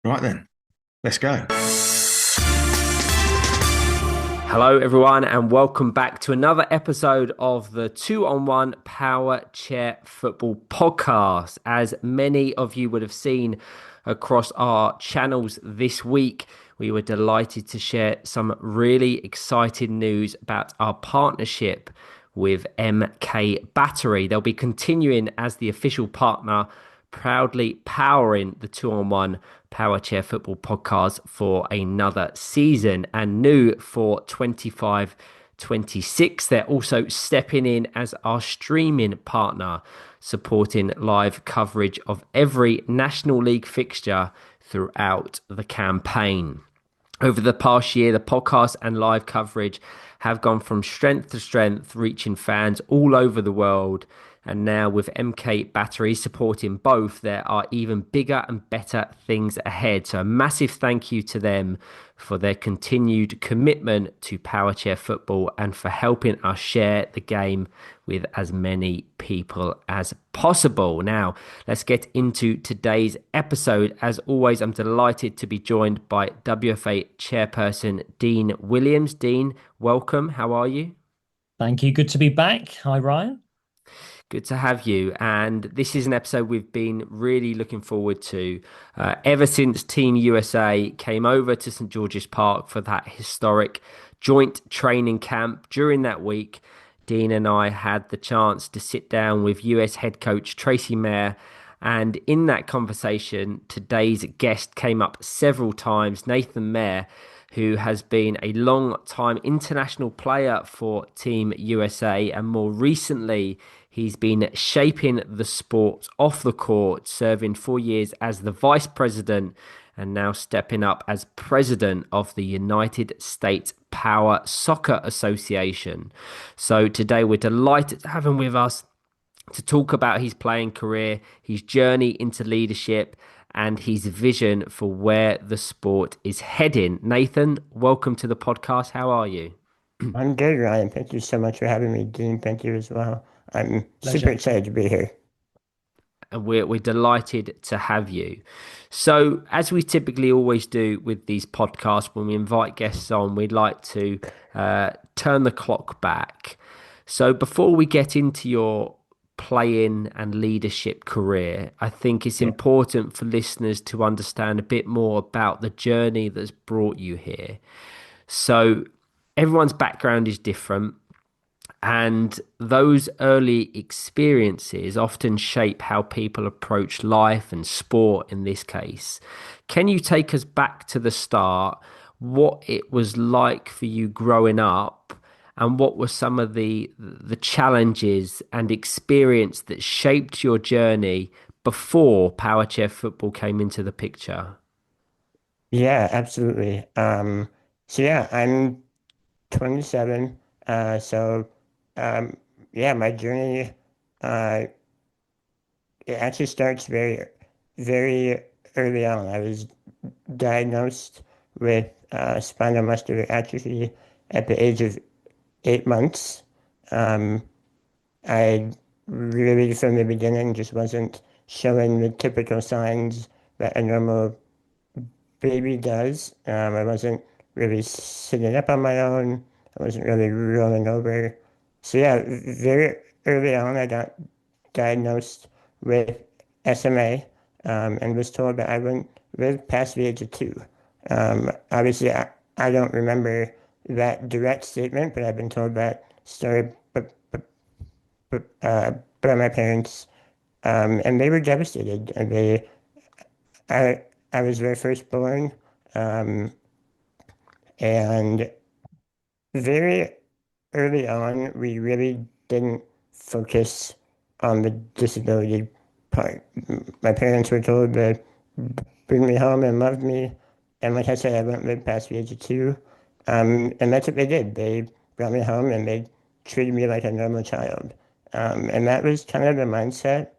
Right then, let's go. Hello, everyone, and welcome back to another episode of the 2-on-1 Powerchair Football Podcast. As many of you would have seen across our channels this week, we were delighted to share some really exciting news about our partnership with MK Battery. They'll be continuing as the official partner, proudly powering the 2-on-1 Powerchair Football Podcast for another season. And new for 25-26, they're also stepping in as our streaming partner, supporting live coverage of every National League fixture throughout the campaign. Over the past year, the podcast and live coverage have gone from strength to strength, reaching fans all over the world. And now with MK Battery supporting both, there are even bigger and better things ahead. So a massive thank you to them for their continued commitment to Powerchair Football and for helping us share the game with as many people as possible. Now, let's get into today's episode. As always, I'm delighted to be joined by WFA Chairperson Dean Williams. Dean, welcome. How are you? Thank you. Good to be back. Hi, Ryan. Good to have you. And this is an episode we've been really looking forward to ever since Team USA came over to St. George's Park for that historic joint training camp. During that week, Dean and I had the chance to sit down with US head coach Tracy Mayer. And in that conversation, today's guest came up several times, Nathan Mayer, who has been a long-time international player for Team USA, and more recently, he's been shaping the sport off the court, serving 4 years as the vice president and now stepping up as president of the United States Power Soccer Association. So today we're delighted to have him with us to talk about his playing career, his journey into leadership, and his vision for where the sport is heading. Nathan, welcome to the podcast. How are you? I'm good, Ryan. Thank you so much for having me, Dean. Thank you as well. I'm Pleasure. super excited to be here. And we're delighted to have you. So, as we typically always do with these podcasts, when we invite guests on, we'd like to turn the clock back. So, before we get into your playing and leadership career, I think it's important for listeners to understand a bit more about the journey that's brought you here. So, everyone's background is different. And those early experiences often shape how people approach life and sport in this case. Can you take us back to the start, what it was like for you growing up, and what were some of the challenges and experience that shaped your journey before Powerchair Football came into the picture? Yeah, absolutely. I'm 27. So yeah, my journey uh, it actually starts very, very early on. I was diagnosed with spinal muscular atrophy at the age of 8 months. Um, I really, from the beginning, just wasn't showing the typical signs that a normal baby does. I wasn't really sitting up on my own. I wasn't really rolling over. So yeah, very early on, I got diagnosed with SMA, and was told that I wouldn't live past the age of 2. Obviously, I don't remember that direct statement, but I've been told that story by my parents, and they were devastated. And I was their firstborn, and very early on, we really didn't focus on the disability part. My parents were told to bring me home and love me, and like I said, I wouldn't live past the age of 2. And that's what they did. They brought me home and they treated me like a normal child. And that was kind of the mindset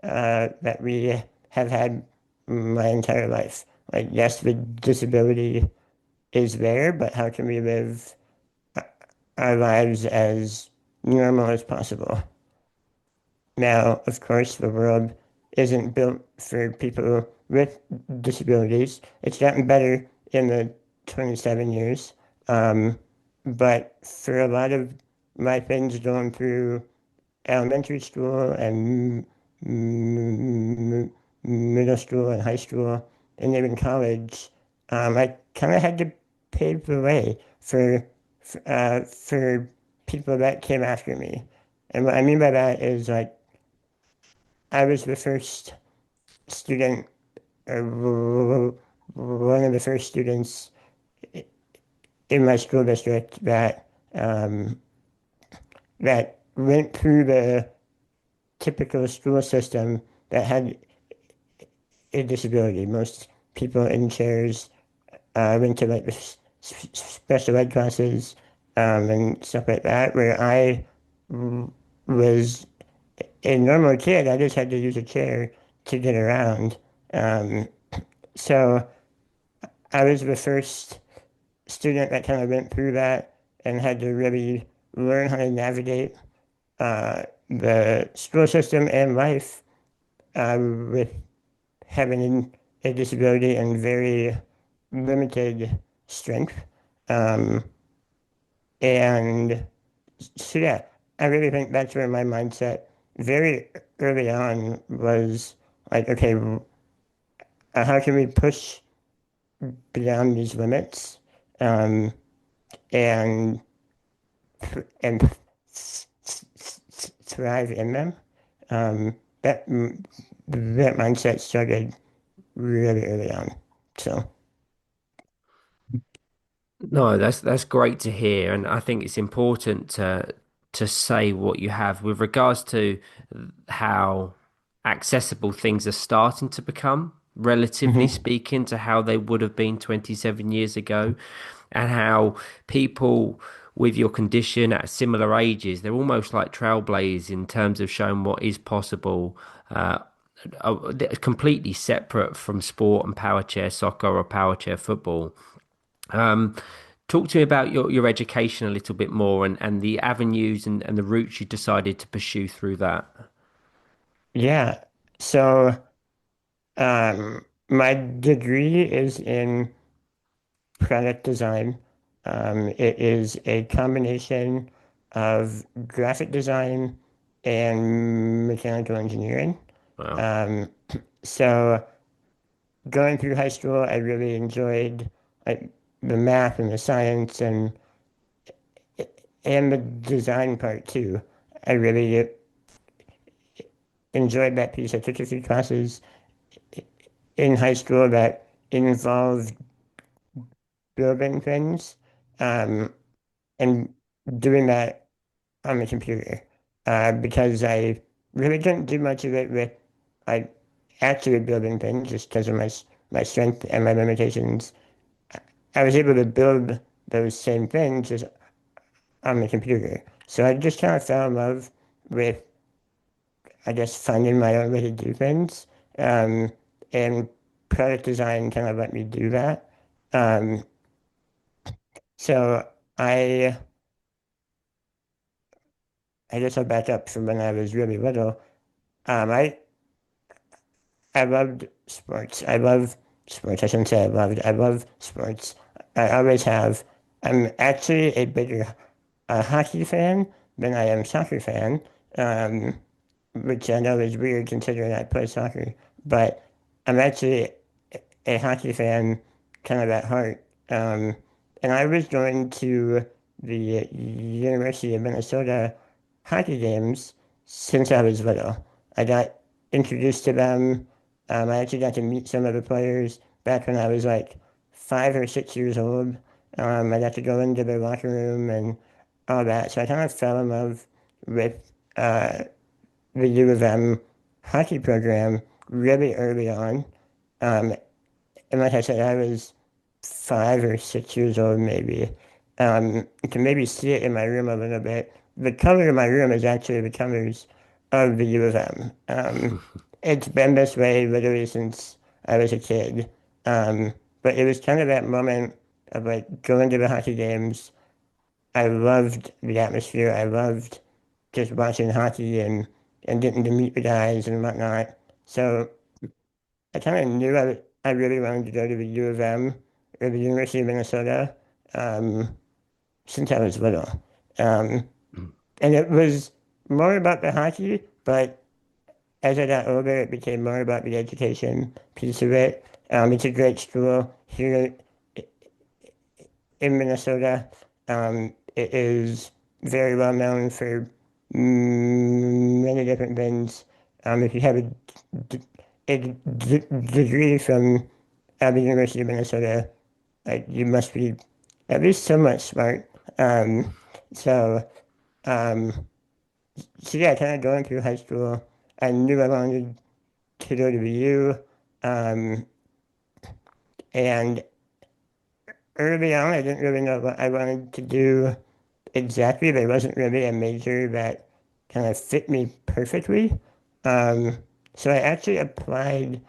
that we have had my entire life. Like, yes, the disability is there, but how can we live our lives as normal as possible? Now, of course, the world isn't built for people with disabilities. It's gotten better in the 27 years. But for a lot of my friends going through elementary school and middle school and high school and even college, I kind of had to pave the way for people that came after me. And what I mean by that is like I was the first student, or one of the first students in my school district that went through the typical school system that had a disability. Most people in chairs went to like the special ed classes and stuff like that, where I was a normal kid. I just had to use a chair to get around. Um, so I was the first student that kind of went through that and had to really learn how to navigate the school system and life with having a disability and very limited strength. Um, and so, yeah, I really think that's where my mindset very early on was like, okay, how can we push beyond these limits um, and and thrive in them? That mindset started really early on. So No, that's great to hear, and I think it's important to say what you have with regards to how accessible things are starting to become, relatively mhm. speaking, to how they would have been 27 years ago, and how people with your condition at similar ages, they're almost like trailblazers in terms of showing what is possible. Completely separate from sport and power chair soccer or power chair football. Um, Talk to me about your education a little bit more and the avenues and the routes you decided to pursue through that. Yeah. So my degree is in product design. It is a combination of graphic design and mechanical engineering. Wow. Um, so going through high school, I really enjoyed like the math and the science and the design part too. I really enjoyed that piece. I took a few classes in high school that involved building things um, and doing that on the computer because I really didn't do much of it with like actually building things just because of my strength and my limitations. I was able to build those same things just on the computer. So I just kind of fell in love with, I guess, finding my own way to do things. And product design kind of let me do that. Um, so I, I guess I'll back up from when I was really little. Um, I, I loved sports. I love sports. I shouldn't say I loved. I love sports. I always have. I'm actually a bigger hockey fan than I am soccer fan. Um, which I know is weird considering I play soccer, but I'm actually a hockey fan kind of at heart. And I was going to the University of Minnesota hockey games since I was little. I got introduced to them. I actually got to meet some of the players back when I was like 5 or 6 years old. I got to go into their locker room and all that. So I kind of fell in love with the U of M hockey program really early on. Um, and like I said, I was 5 or 6 years old, maybe. You can maybe see it in my room a little bit. The color of my room is actually the colors of the U of M. It's been this way literally since I was a kid. But it was kind of that moment of like going to the hockey games. I loved the atmosphere. I loved just watching hockey and getting to meet the guys and whatnot. So I kind of knew I really wanted to go to the U of M or the University of Minnesota since I was little. Um, Mm. and it was more about the hockey, but as I got older, it became more about the education piece of it. It's a great school here in Minnesota. It is very well known for many different things. If you have d- degree from the University of Minnesota, like you must be at least somewhat smart. So, um, so yeah, kind of going through high school, I knew I wanted to go to the U. Um, and early on, I didn't really know what I wanted to do exactly. There wasn't really a major that kind of fit me perfectly. Um, so I actually applied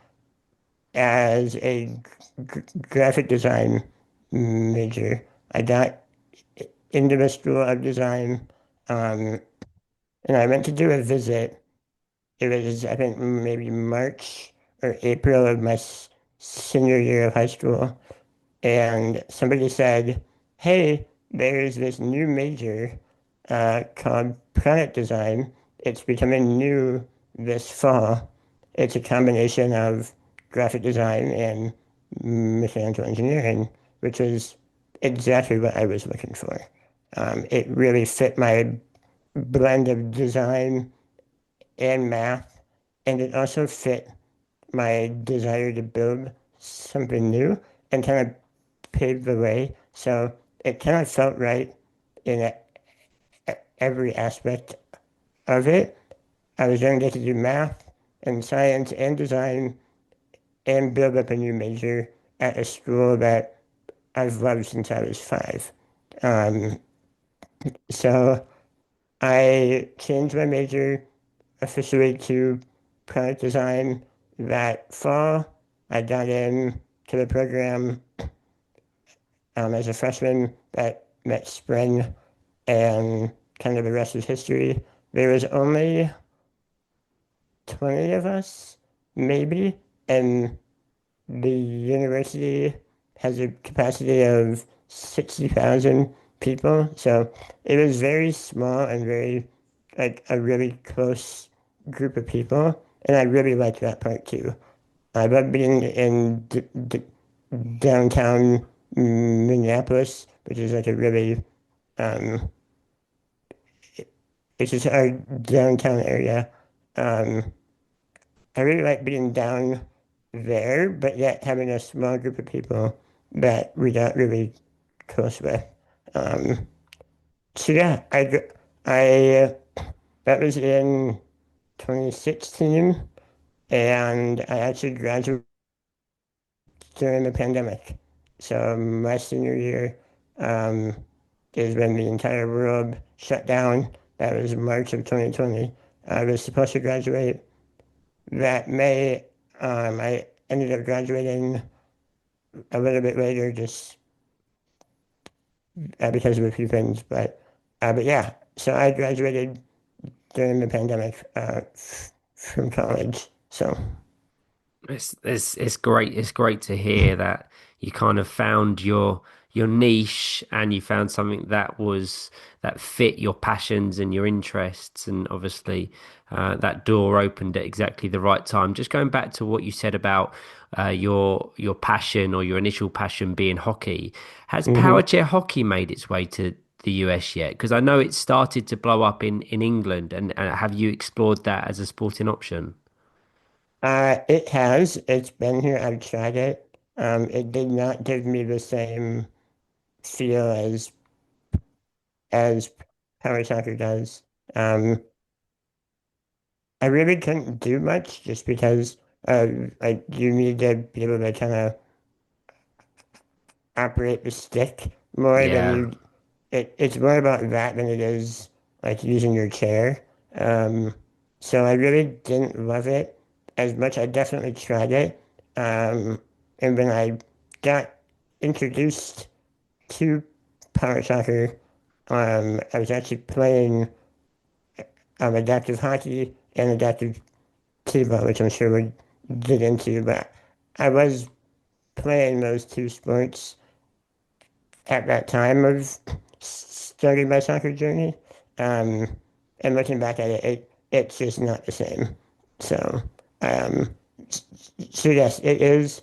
as a graphic design major. I got into the School of Design, um, and I went to do a visit. It was, I think, maybe March or April of my senior year of high school. And somebody said, hey, there's this new major called product design. It's becoming new this fall. It's a combination of graphic design and mechanical engineering, which is exactly what I was looking for. It really fit my blend of design and math, and it also fit my desire to build something new and kind of paved the way. So it kind of felt right in every aspect of it. I was going to get to do math and science and design and build up a new major at a school that I've loved since I was 5. Um, so I changed my major officially to product design that fall. I got in to the program as a freshman that spring, and kind of the rest is history. There was only 20 of us, maybe, and the university has a capacity of 60,000 people. So it was very small and very, like, a really close group of people. And I really liked that part too. I love being in downtown Minneapolis, which is like a really, um, it's just our downtown area. Um, I really like being down there, but yet having a small group of people that we got really close with. Um, so yeah, that was in 2016, and I actually graduated during the pandemic. So my senior year um, is when the entire world shut down. That was March of 2020. I was supposed to graduate that May. I ended up graduating a little bit later just because of a few things. But yeah, so I graduated during the pandemic from college. So It's great. It's great to hear that you kind of found your niche and you found something that fit your passions and your interests, and obviously that door opened at exactly the right time. Just going back to what you said about your passion or your initial passion being hockey, has mhm. Powerchair hockey made its way to the US yet? Because I know it started to blow up in England, and have you explored that as a sporting option? It has. It's been here. I've tried it. It did not give me the same feel as power soccer does. Um, I really couldn't do much just because like you need to be able to kind of operate the stick more than Yeah. you. It's more about that than it is like using your chair. Um, so I really didn't love it as much. I definitely tried it. Um, and when I got introduced to power soccer, I was actually playing adaptive hockey and adaptive t-ball, which I'm sure get into, but I was playing those two sports at that time of starting my soccer journey. Um, and looking back at it, it's just not the same. So, um, so yes, it is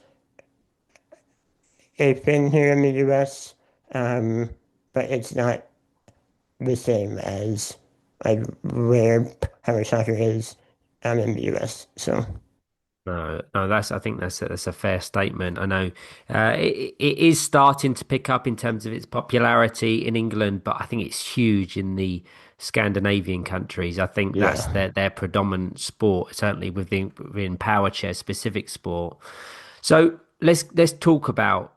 a thing here in the U.S., um, but it's not the same as like where power soccer is in the U.S. So. No, no, I think that's a fair statement. I know it is starting to pick up in terms of its popularity in England, but I think it's huge in the Scandinavian countries. I think that's Yeah. their predominant sport, certainly within power chair specific sport. So let's talk about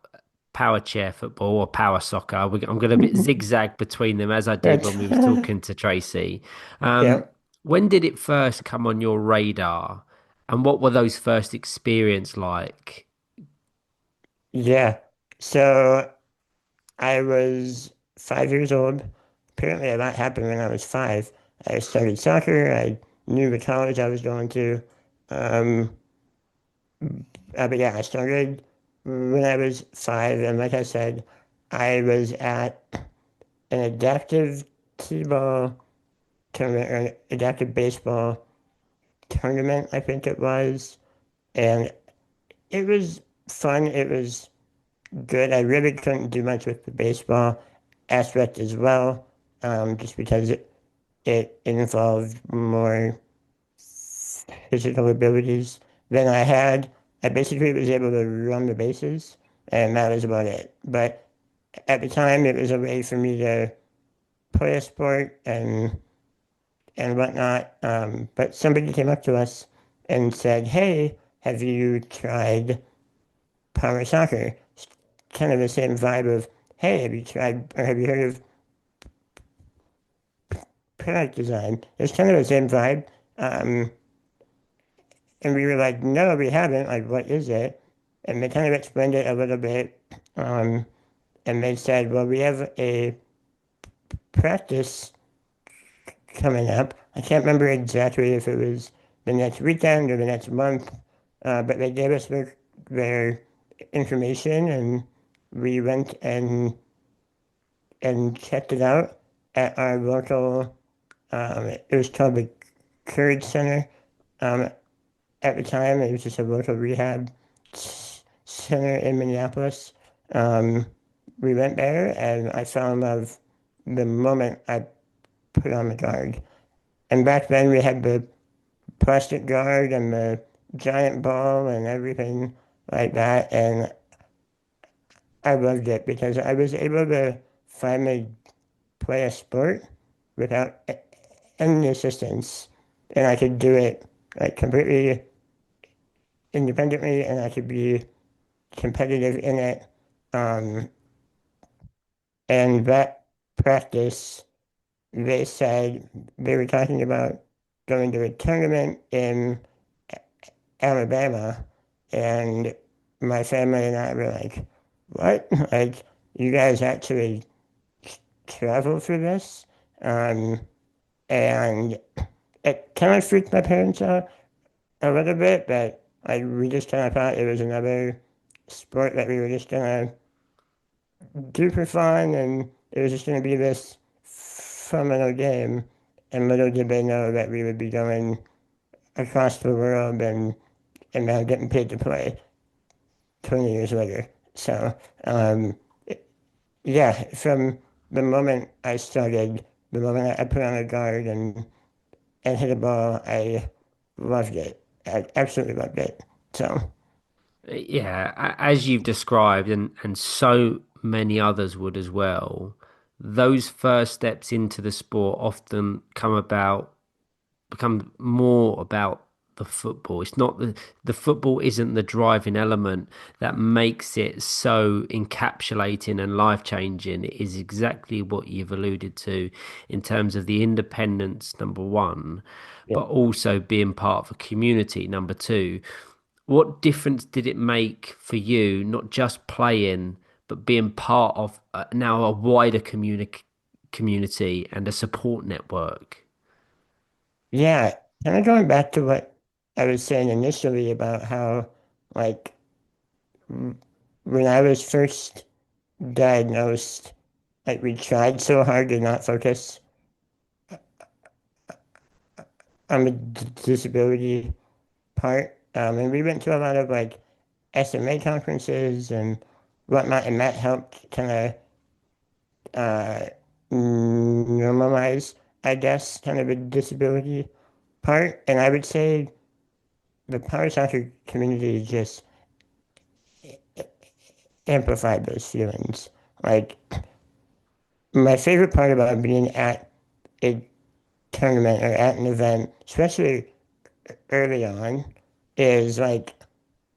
power chair football or power soccer. I'm going to bit zigzag between them as I did That's when we was talking to Tracy. yeah. When did it first come on your radar, and what were those first experience like? Yeah. So I was 5 years old. Apparently, a lot happened when I was five. I started soccer. I knew the college I was going to. Um, but yeah, I started when I was five. And like I said, I was at an adaptive t-ball tournament or an adaptive baseball tournament, I think it was. And it was fun. It was good. I really couldn't do much with the baseball aspect as well, just because it involved more physical abilities than I had. I basically was able to run the bases, and that was about it. But at the time, it was a way for me to play a sport and whatnot. But somebody came up to us and said, "Hey, have you tried power soccer?" It's kind of the same vibe of, "Hey, have you tried or have you heard of product design?" It's kind of the same vibe. Um, and we were like, "No, we haven't. Like, what is it?" And they kind of explained it a little bit. Um, and they said, "Well, we have a practice coming up." I can't remember exactly if it was the next weekend or the next month, but they gave us their information, and we went and checked it out at our local. It was called the Courage Center. Um, at the time, it was just a local rehab center in Minneapolis. Um, we went there, and I fell in love the moment I put on the guard. And back then, we had the plastic guard and the giant ball and everything like that. And I loved it because I was able to finally play a sport without any assistance. And I could do it like completely independently, and I could be competitive in it. Um, and that practice, they said they were talking about going to a tournament in Alabama, and my family and I were like, "What? Like, you guys actually travel for this?" Um, and it kind of freaked my parents out a little bit, but like we just kind of thought it was another sport that we were just gonna do for fun, and it was just gonna be this fun little game. And little did they know that we would be going across the world and now getting paid to play 20 years later. So, um, yeah, from the moment I started, the moment I put on a guard and hit a ball, I loved it. I absolutely loved it. So, Yeah, as you've described, and so many others would as well, those first steps into the sport often become more about the football. It's not the football isn't the driving element that makes it so encapsulating and life changing. It is exactly what you've alluded to in terms of the independence, number one, yeah. but also being part of a community, number two. What difference did it make for you, not just playing, but being part of now a wider community and a support network? Yeah, kind of going back to what I was saying initially about how, like, when I was first diagnosed, like, we tried so hard to not focus on the disability part. And we went to a lot of, like, SMA conferences and whatnot, and that helped kind of normalize, I guess, kind of a disability part. And I would say the power soccer community just amplified those feelings. Like, my favorite part about being at a tournament or at an event, especially early on, is like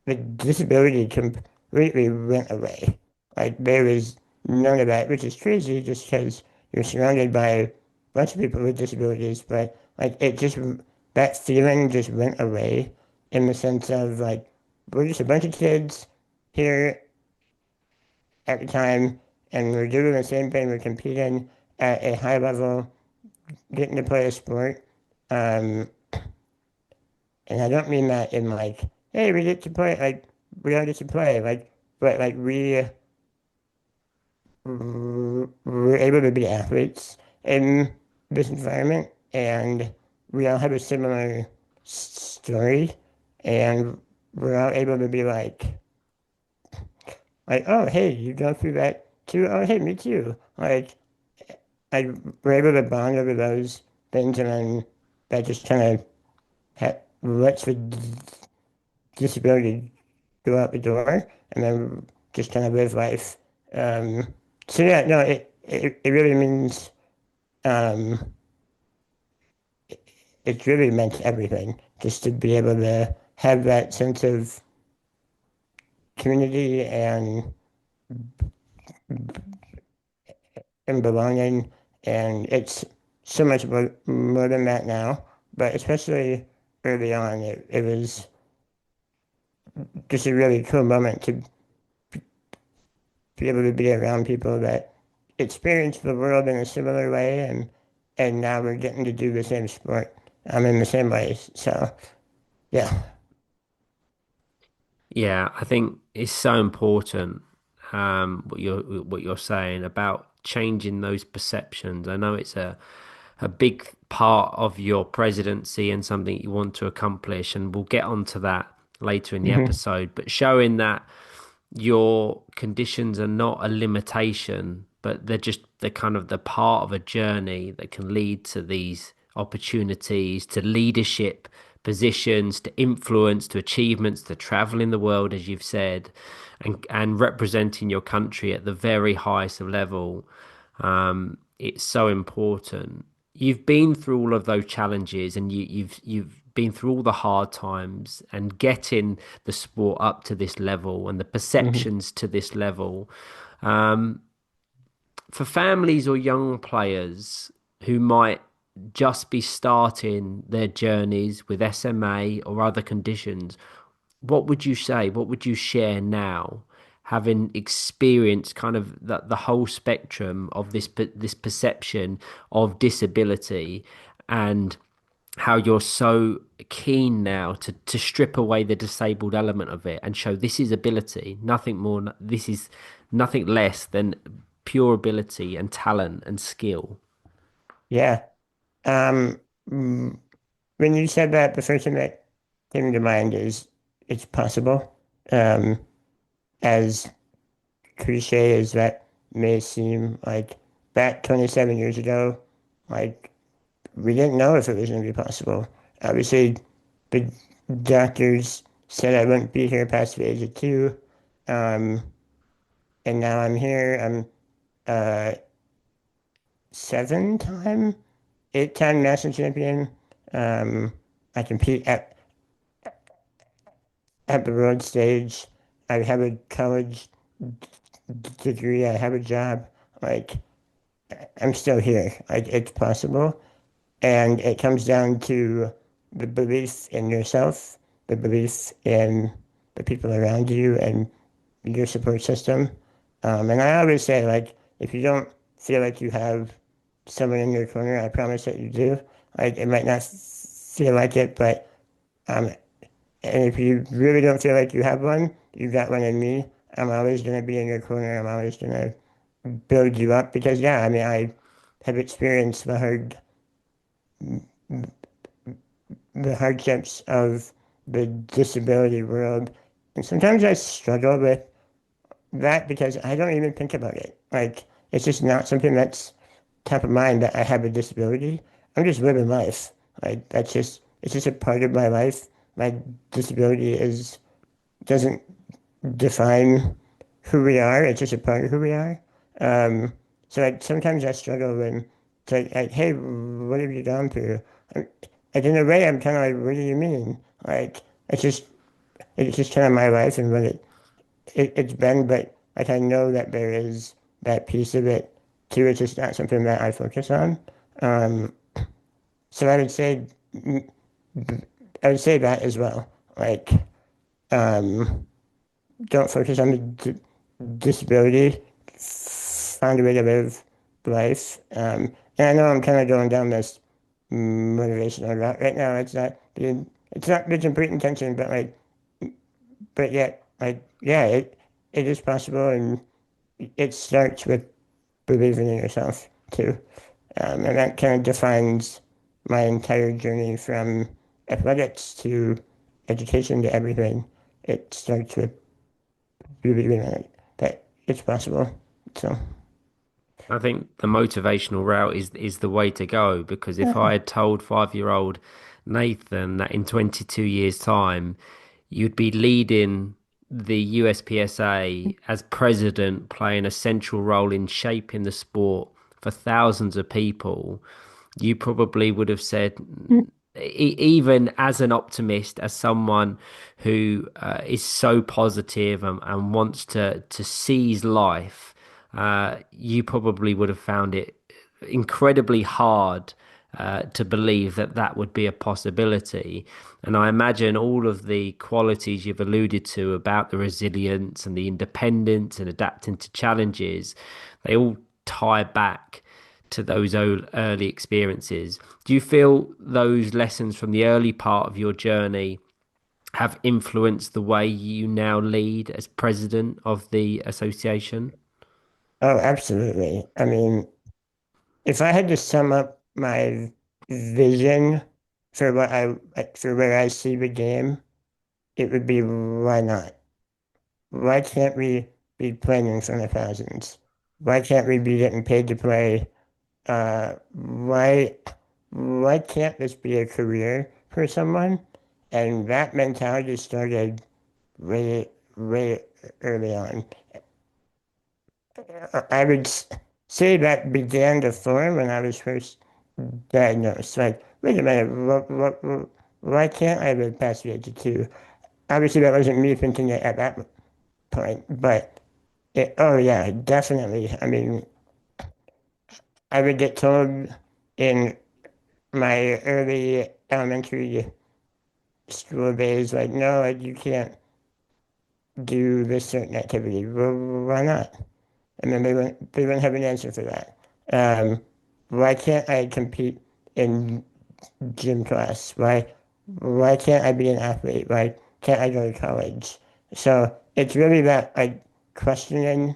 the disability completely went away. Like, there was none of that, which is crazy just because you're surrounded by a bunch of people with disabilities, but like that feeling just went away in the sense of like, we're just a bunch of kids here at the time, and we're doing the same thing. We're competing at a high level, getting to play a sport. Um, and I don't mean that in like, hey, we get to play, like, we all get to play, like, but like we're able to be athletes in this environment, and we all have a similar story, and we're all able to be like, oh, hey, you go through that too? Oh, hey, me too. We're able to bond over those things, and then that just kind of lets the disability go out the door, and then just kind of live life. So yeah, no, it really means, um, it's really meant everything just to be able to have that sense of community and belonging, and it's so much more than that now, but especially early on, it was just a really cool moment to be able to be around people that experience the world in a similar way, and now we're getting to do the same sport in the same ways. So yeah. Yeah, I think it's so important what you're saying about changing those perceptions. I know it's a big part of your presidency and something you want to accomplish, and we'll get onto that later in the Hmm. episode. But showing that your conditions are not a limitation, but they're kind of the part of a journey that can lead to these opportunities, to leadership positions, to influence, to achievements, to travel in the world, as you've said, and representing your country at the very highest of level. It's so important. You've been through all of those challenges, and you've been through all the hard times, and getting the sport up to this level and the Hmm. perceptions to this level. Um, for families or young players who might just be starting their journeys with SMA or other conditions, what would you say? What would you share now, having experienced kind of the whole spectrum of this perception of disability, and how you're so keen now to strip away the disabled element of it and show this is ability, nothing more. This is nothing less than pure ability and talent and skill. Yeah. Um, mm, when you said that, the first thing that came to mind is it's possible. Um, as cliche as that may seem, like, back 27 years ago, like, we didn't know if it was going to be possible. Obviously, the doctors said I wouldn't be here past the age of 2. Um, and now I'm here. I'm uh 7-time, 8-time national champion. Um, I compete at the world stage. I have a college degree. I have a job. Like, I'm still here. Like, it's possible. And it comes down to the belief in yourself, the belief in the people around you, and your support system. And I always say, like, if you don't feel like you have someone in your corner, I promise that you do. Like, it might not feel like it, but um, And if you really don't feel like you have one, you got one in me. I'm always going to be in your corner. I'm always going to build you up because, yeah, I mean, I have experienced the hardships of the disability world. And sometimes I struggle with that because I don't even think about it. Like, it's just not something that's top of mind that I have a disability. I'm just living life. Like, it's just a part of my life. My disability doesn't define who we are. It's just a part of who we are. Um, sometimes I struggle when it's like, hey, what have you gone through? Like in a way, I'm kind of like, what do you mean? Like it's just kind of my life and what it's been. But like I know that there is that piece of it too. It's just not something that I focus on. Um, so I would say that as well. Like um, don't focus on the disability, find a way to live life. And I know I'm kind of going down this motivational route right now. It's not with complete intention, but yet, like, yeah, it is possible, and it starts with believing in yourself too. And that kind of defines my entire journey from athletics to education to everything. It starts with believing in it, that it's possible. So, I think the motivational route is the way to go, because if I yeah. had told 5-year-old Nathan that in 22 years' time you'd be leading the USPSA as president, playing a central role in shaping the sport for thousands of people, you probably would have said, even as an optimist, as someone who is so positive and wants to seize life, you probably would have found it incredibly hard to believe that that would be a possibility. And I imagine all of the qualities you've alluded to about the resilience and the independence and adapting to challenges, they all tie back to those early experiences. Do you feel those lessons from the early part of your journey have influenced the way you now lead as president of the association? Oh, absolutely. I mean, if I had to sum up my vision for for where I see the game, it would be why not? Why can't we be playing in front of thousands? Why can't we be getting paid to play? Uh, why why can't this be a career for someone? And that mentality started way, way early on. I would say that began to form when I was first diagnosed. Like, wait a minute, why can't I live past the age of 2? Obviously, that wasn't me thinking it at that point, but oh yeah, definitely. I mean, I would get told in my early elementary school days, like, no, like, you can't do this certain activity. Well, why not? And then they wouldn't have an answer for that. Um, why can't I compete in gym class? Why can't I be an athlete? Why can't I go to college? So it's really that like questioning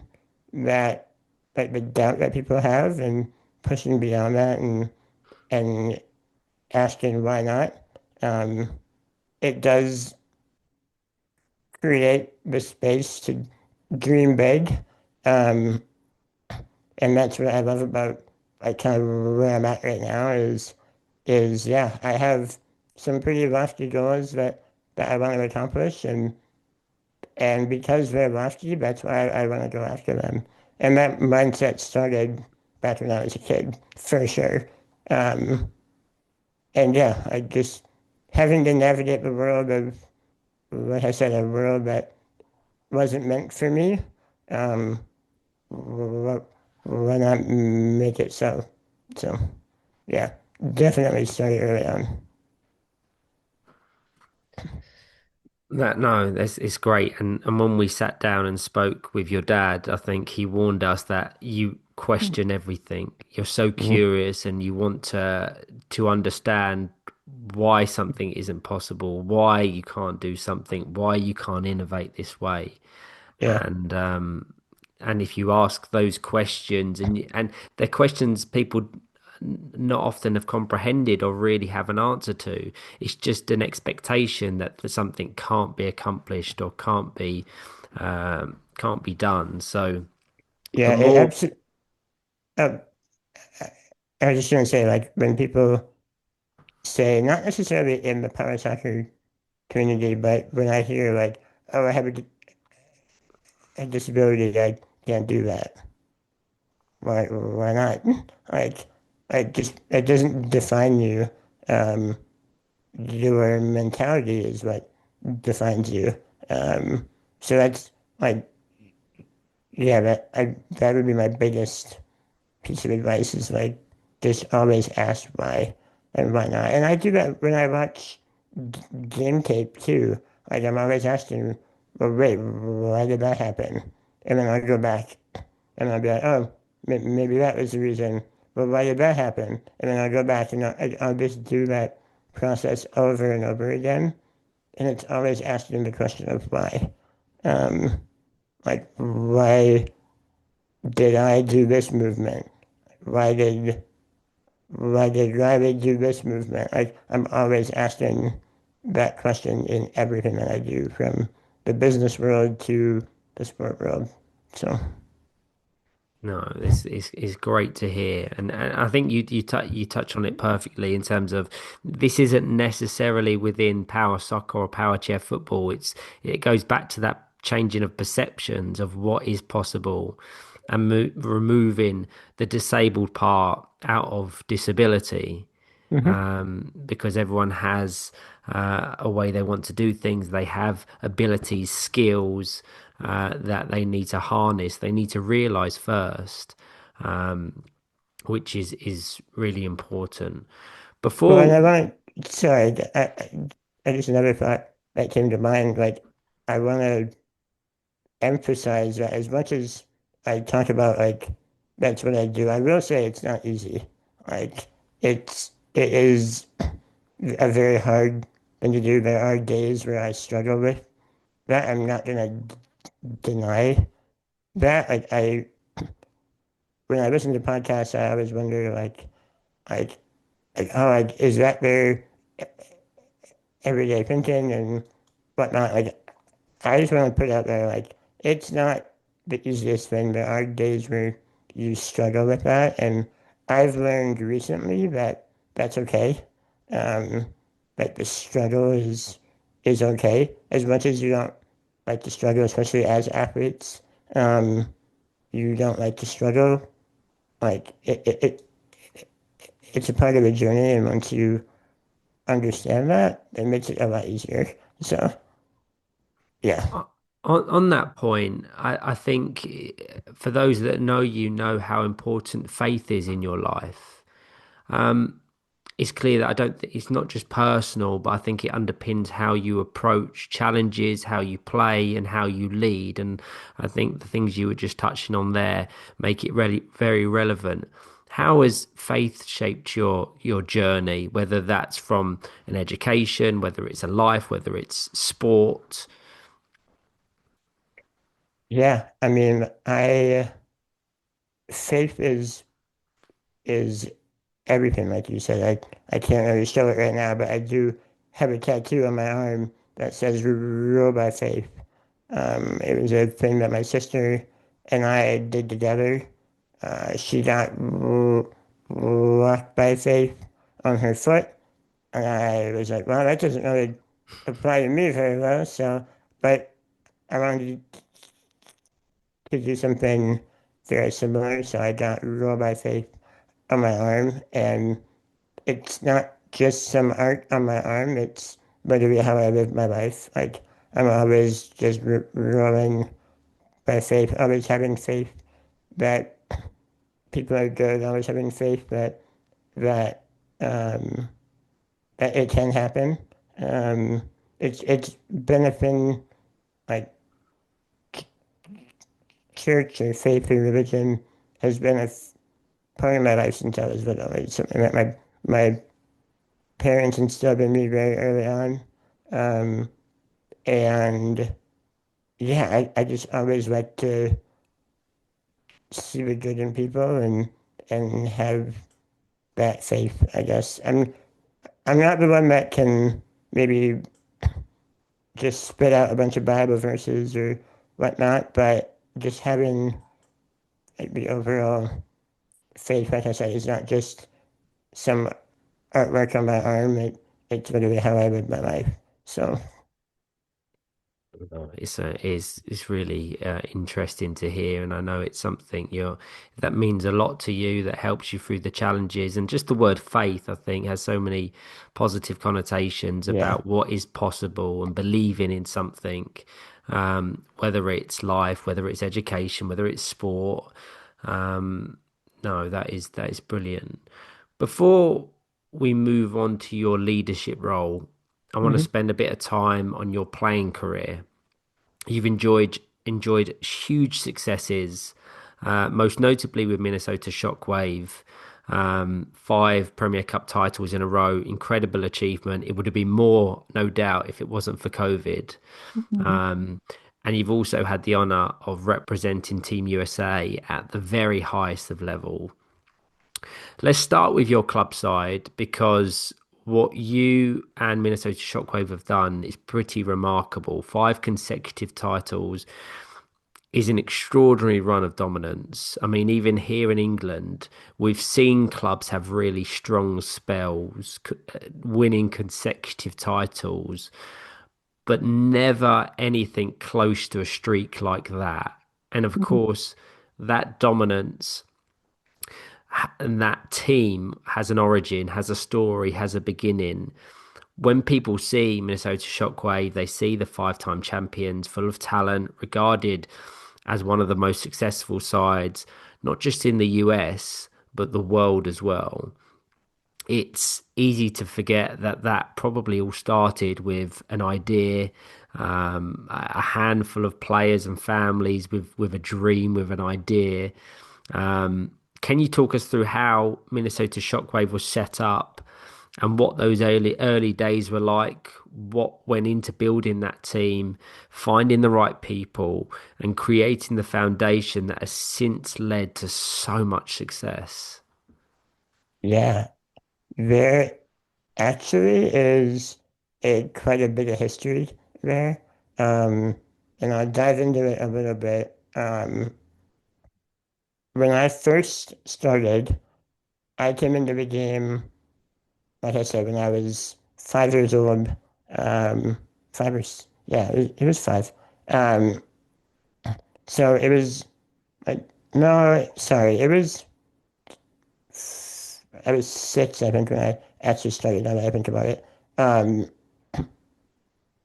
that like the doubt that people have and pushing beyond that and asking why not. Um, it does create the space to dream big. Um, and that's what I love about like kind of where I'm at right now is yeah, I have some pretty lofty goals that I want to accomplish and because they're lofty, that's why I want to go after them. And that mindset started back when I was a kid, for sure. Um, and yeah, I just having to navigate the world of, like I said, a world that wasn't meant for me. Um, wh- why not make it so? So, yeah, definitely started early on. That no, it's great. And when we sat down and spoke with your dad, I think he warned us that you question everything. You're so Mhm. curious and you want to understand why something isn't possible, why you can't do something, why you can't innovate this way. Yeah. And if you ask those questions, and they're questions people not often have comprehended or really have an answer to, it's just an expectation that something can't be accomplished or can't be done. So the Yeah, it more absolutely. Uh, I was just going to say, like, when people say, not necessarily in the power soccer community, but when I hear, like, oh, I have a disability, I can't do that. Why not? Like, just, it doesn't define you. Um, your mentality is what defines you. Um, so that's, like, yeah, that would be my biggest piece of advice is like just always ask why and why not. And I do that when I watch game tape too. Like I'm always asking, well, wait, why did that happen? And then I'll go back and I'll be like, oh, maybe that was the reason. Well, why did that happen? And then I'll go back and I'll just do that process over and over again. And it's always asking the question of why. Um, like, why did I do this movement? Why did why did do this movement? Like I'm always asking that question in everything that I do, from the business world to the sport world. So No, this is great to hear, and I think you touch on it perfectly in terms of this isn't necessarily within power soccer or power chair football. It goes back to that changing of perceptions of what is possible, and removing the disabled part out of disability, mhm. because everyone has a way they want to do things. They have abilities, skills that they need to harness. They need to realize first, which is really important. Well, and Before, I want sorry, I just another thought that came to mind. Like I want to emphasize that as much as I talk about like that's what I do, I will say it's not easy. Like it is a very hard thing to do. There are days where I struggle with that. I'm not gonna deny that. Like I when I listen to podcasts, I always wonder like oh like is that their everyday thinking and whatnot? Like I just want to put out there like it's not the easiest thing. There are days where you struggle with that, and I've learned recently that that's okay. Um, that the struggle is okay as much as you don't like to struggle, especially as athletes. Um, you don't like to struggle. Like it's a part of the journey, and once you understand that, it makes it a lot easier. So yeah, on that point, I think for those that know you know how important faith is in your life. It's clear that I don't think it's not just personal, but I think it underpins how you approach challenges, how you play, and how you lead. And I think the things you were just touching on there make it really very relevant. How has faith shaped your journey, whether that's from an education, whether it's a life, whether it's sport? yeah. I mean, I faith is everything, like you said. I can't really show it right now, but I do have a tattoo on my arm that says "Rule by Faith." It was a thing that my sister and I did together. She got walked by faith on her foot, and I was like, "Well, that doesn't really apply to me very well." So, but I wanted to do something very similar, so I got Rule by Faith on my arm, and it's not just some art on my arm, it's literally how I live my life. Like, I'm always just rolling by faith, always having faith that people are good, always having faith that um, that it can happen. Um, it's been a thing like church or faith or religion has been a part of my life since I was little. It's something that my parents instilled in me very early on. Um, and yeah, I just always like to see the good in people and have that faith, I guess. I'm not the one that can maybe just spit out a bunch of Bible verses or whatnot, but just having like the overall faith, like I said, is not just some artwork on my arm. It's literally how I live my life. So It's really interesting to hear, and I know it's something that means a lot to you, that helps you through the challenges. And just the word faith, I think, has so many positive connotations yeah, about what is possible and believing in something, whether it's life, whether it's education, whether it's sport. Um, no, that is brilliant. Before we move on to your leadership role, I want to hmm spend a bit of time on your playing career. You've enjoyed huge successes, most notably with Minnesota Shockwave, five Premier Cup titles in a row. Incredible achievement. It would have been more, no doubt, if it wasn't for COVID. Um, and you've also had the honour of representing Team USA at the very highest of level. Let's start with your club side, because what you and Minnesota Shockwave have done is pretty remarkable. Five consecutive titles is an extraordinary run of dominance. I mean, even here in England, we've seen clubs have really strong spells, winning consecutive titles, but never anything close to a streak like that. And of course, that dominance and that team has an origin, has a story, has a beginning. When people see Minnesota Shockwave, they see the five-time champions, full of talent, regarded as one of the most successful sides, not just in the US, but the world as well. It's easy to forget that probably all started with an idea, a handful of players and families with a dream, with an idea. Can you talk us through how Minnesota Shockwave was set up and what those early days were like? What went into building that team, finding the right people, and creating the foundation that has since led to so much success? yeah. There actually is quite a bit of history there. Um, and I'll dive into it a little bit. When I first started, I came into the game, like I said, when I was 5 years old. Um, yeah, it was five. Um, so it was like, no, sorry, I was six, I think, when I actually started, now that I think about it. Um,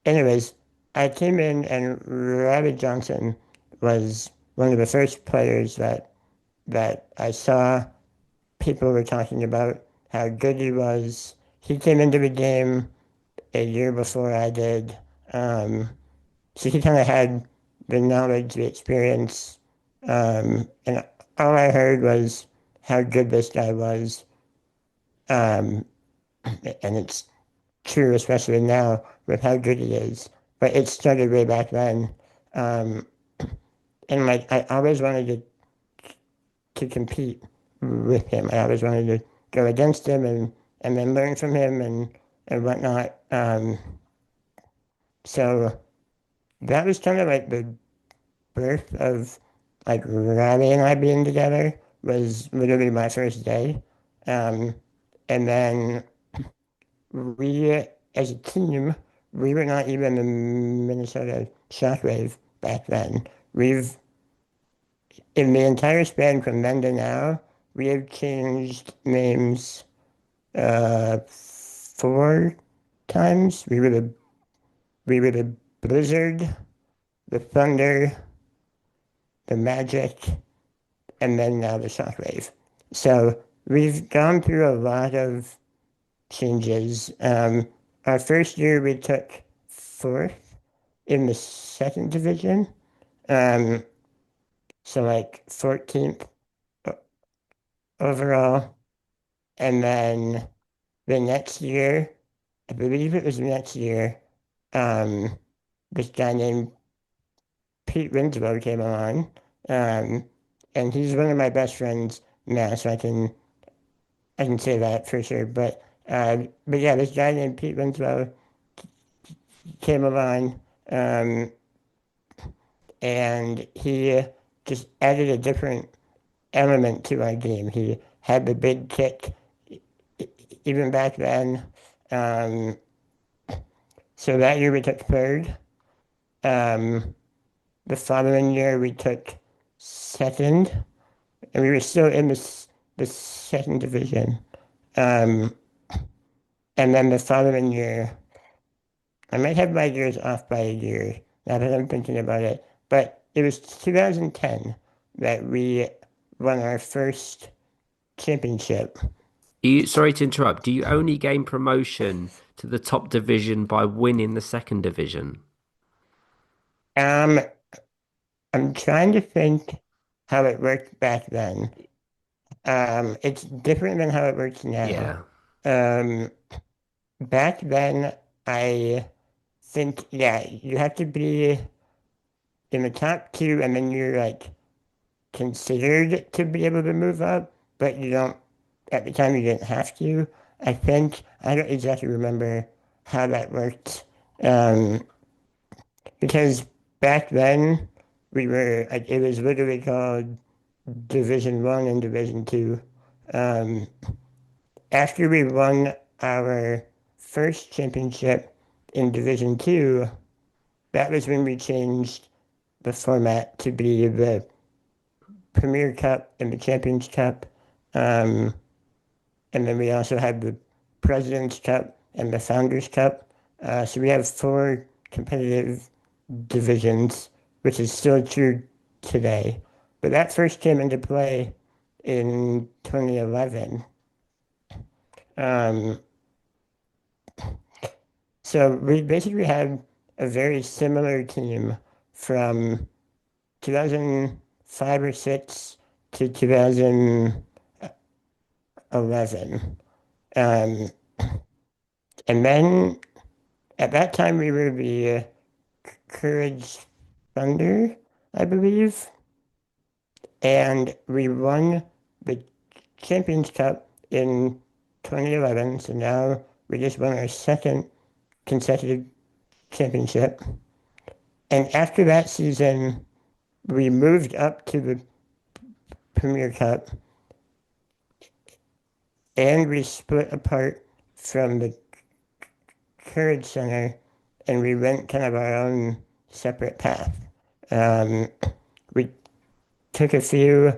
Anyways, I came in and Rabbit Johnson was one of the first players that I saw people were talking about how good he was. He came into the game a year before I did. So he kind of had the knowledge, the experience. And all I heard was how good this guy was. Um, and it's true, especially now with how good he is. But it started way back then. Um, and like I always wanted to compete with him. I always wanted to go against him and then learn from him and whatnot. So that was kind of like the birth of like Riley and I being together was literally my first day. Um, and then we, as a team, we were not even the Minnesota Shockwave back then. We've, in the entire span from then to now, we have changed names 4 times. We were the Blizzard, the Thunder, the Magic, and then now the Shockwave. So we've gone through a lot of changes. Our first year we took fourth in the second division. Um, so like 14th overall. And then the next year, I believe it was the next year, this guy named Pete Winslow came along, and he's one of my best friends now, so I can say that for sure. But yeah, this guy named Pete Winslow came along, and he just added a different element to our game. He had the big kick, even back then. So that year we took third. The following year we took second, and we were still in the second division. And then the following year, I might have my years off by a year now that I'm thinking about it, but it was 2010 that we won our first championship. Sorry to interrupt. Do you only gain promotion to the top division by winning the second division? I'm trying to think how it worked back then. It's different than how it works now. Yeah. Back then, I think, yeah, you have to be in the top two, and then you're like considered to be able to move up, but you don't, at the time, you didn't have to. I think, I don't exactly remember how that worked. Because back then, we were, like, it was literally called Division One and Division Two. After we won our first championship in Division Two, that was when we changed the format to be the Premier Cup and the Champions Cup. And then we also had the President's Cup and the Founders Cup. So we have 4 competitive divisions, which is still true today. But that first came into play in 2011. So we basically had a very similar team from 2005 or 6 to 2011. And then at that time we were the Courage Thunder, I believe. And we won the Champions Cup in 2011. So now we just won our second consecutive championship. And after that season, we moved up to the Premier Cup, and we split apart from the Courage Center, and we went kind of our own separate path. We took a few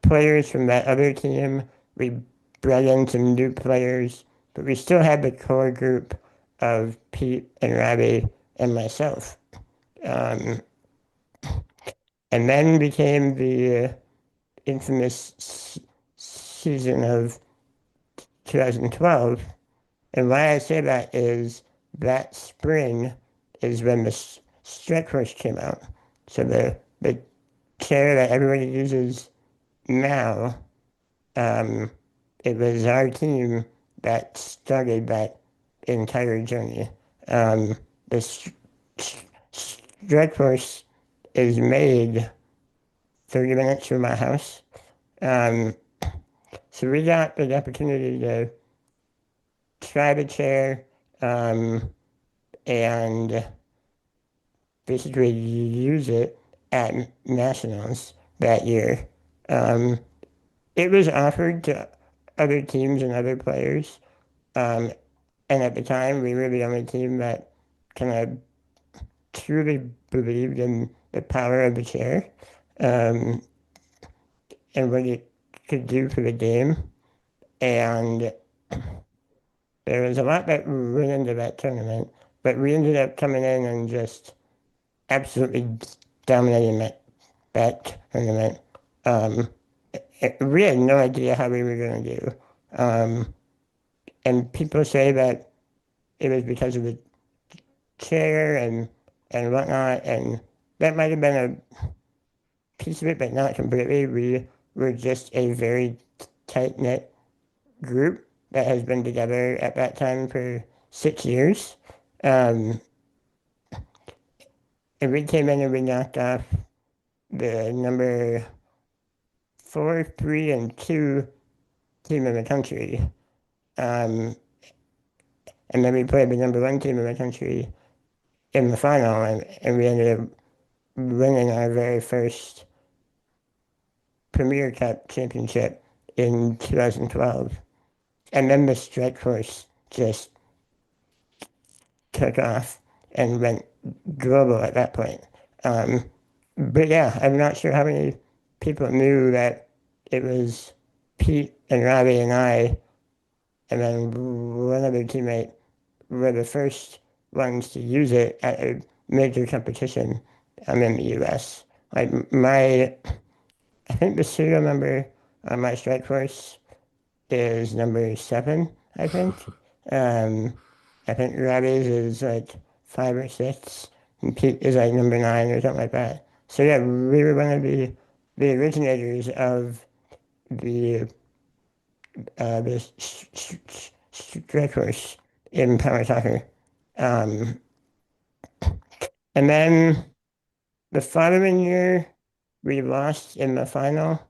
players from that other team. We brought in some new players, but we still had the core group of Pete and Robbie and myself. And then became the infamous season of 2012. And why I say that is that spring is when the stretch horse came out. So the chair that everybody uses now, it was our team that started that entire journey. The stretch horse is made 30 minutes from my house. So we got the opportunity to try the chair and basically use it at nationals that year. It was offered to other teams and other players. And at the time, we were the only team that kind of truly believed in the power of the chair and what it could do for the game. And there was a lot that went into that tournament, but we ended up coming in and just absolutely dominating that tournament. We had no idea how we were going to do. And people say that it was because of the chair and whatnot, and that might have been a piece of it, but not completely. We were just a very tight-knit group that has been together at that time for 6 years. And we came in and we knocked off the number 4, 3, and 2 team in the country. And then we played the number 1 team in the country in the final, and we ended up winning our very first Premier Cup championship in 2012. And then the strike force just took off and went global at that point. But yeah, I'm not sure how many people knew that it was Pete and Robbie and I, and then one other teammate, were the first ones to use it at a major competition in the US. Like I think the serial number on my strike force is number 7, I think. I think Robbie's is like 5 or 6, and Pete is like number 9 or something like that. So yeah, we were one of the originators of the strike force in power soccer. And then the following year, we lost in the final.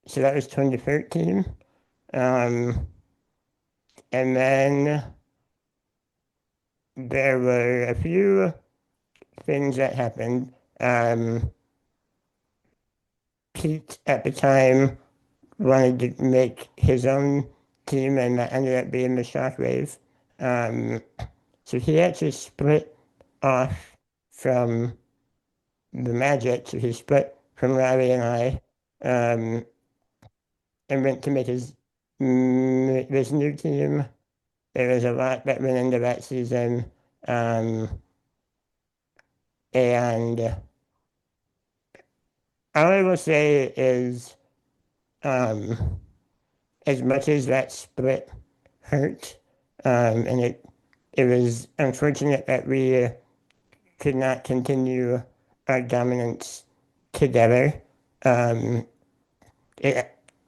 So that was 2013. And then there were a few things that happened. Pete at the time wanted to make his own team, and that ended up being the Shockwave. So he actually split off from the Magic. So he split from Robbie and I, and went to make this new team. There was a lot that went into that season, and all I will say is, as much as that split hurt, and it was unfortunate that we could not continue our dominance together. It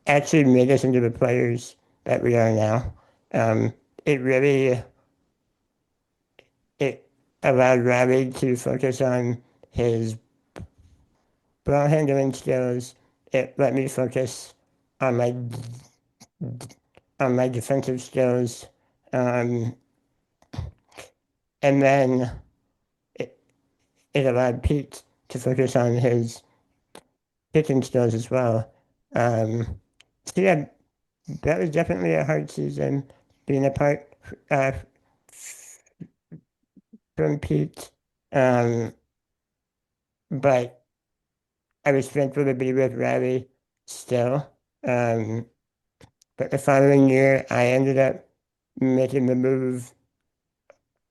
actually made us into the players that we are now. It allowed Robbie to focus on his ball handling skills. It let me focus on my defensive skills, and then it allowed Pete to focus on his pitching skills as well. So yeah, that was definitely a hard season, being apart from Pete, but I was thankful to be with Robbie still. But the following year, I ended up making the move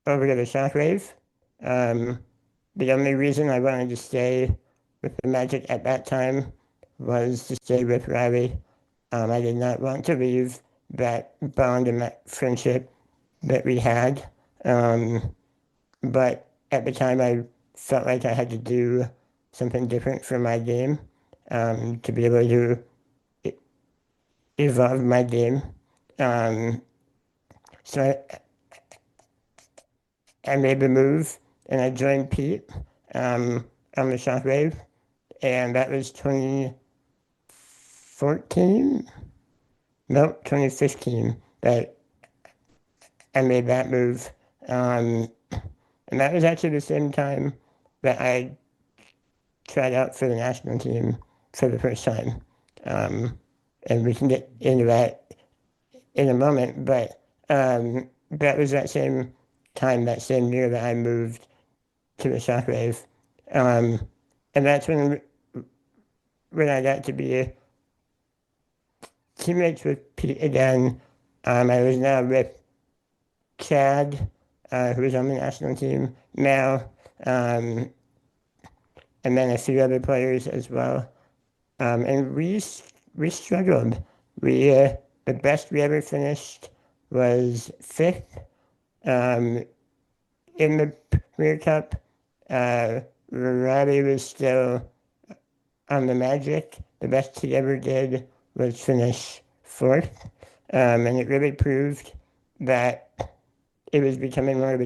over to the Shockwave. The only reason I wanted to stay with the Magic at that time was to stay with Robbie. I did not want to leave that bond and that friendship that we had. But at the time, I felt like I had to do something different for my game, to be able to evolve my game. So I made the move, and I joined Pete on the Shockwave, and that was 2014? No, 2015 that I made that move. And that was actually the same time that I tried out for the national team for the first time. And we can get into that in a moment, but that was that same time, that same year that I moved to the Shockwave. And that's when I got to be teammates with Pete again. I was now with Chad, who was on the national team now, and then a few other players as well. And we struggled. The best we ever finished was 5th in the Premier Cup. Robbie was still on the Magic. The best he ever did was finish fourth, and it really proved that it was becoming more of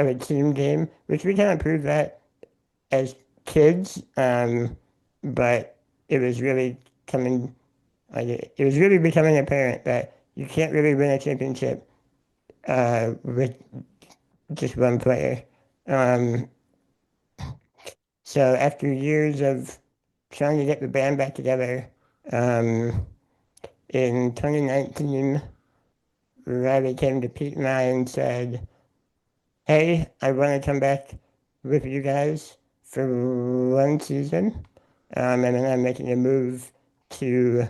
a team game, which we kind of proved that as kids, but it was really coming, it was really becoming apparent that you can't really win a championship with just one player. So after years of trying to get the band back together, in 2019, Riley came to Pete and I and said, "Hey, I want to come back with you guys for one season, and then I'm making a move to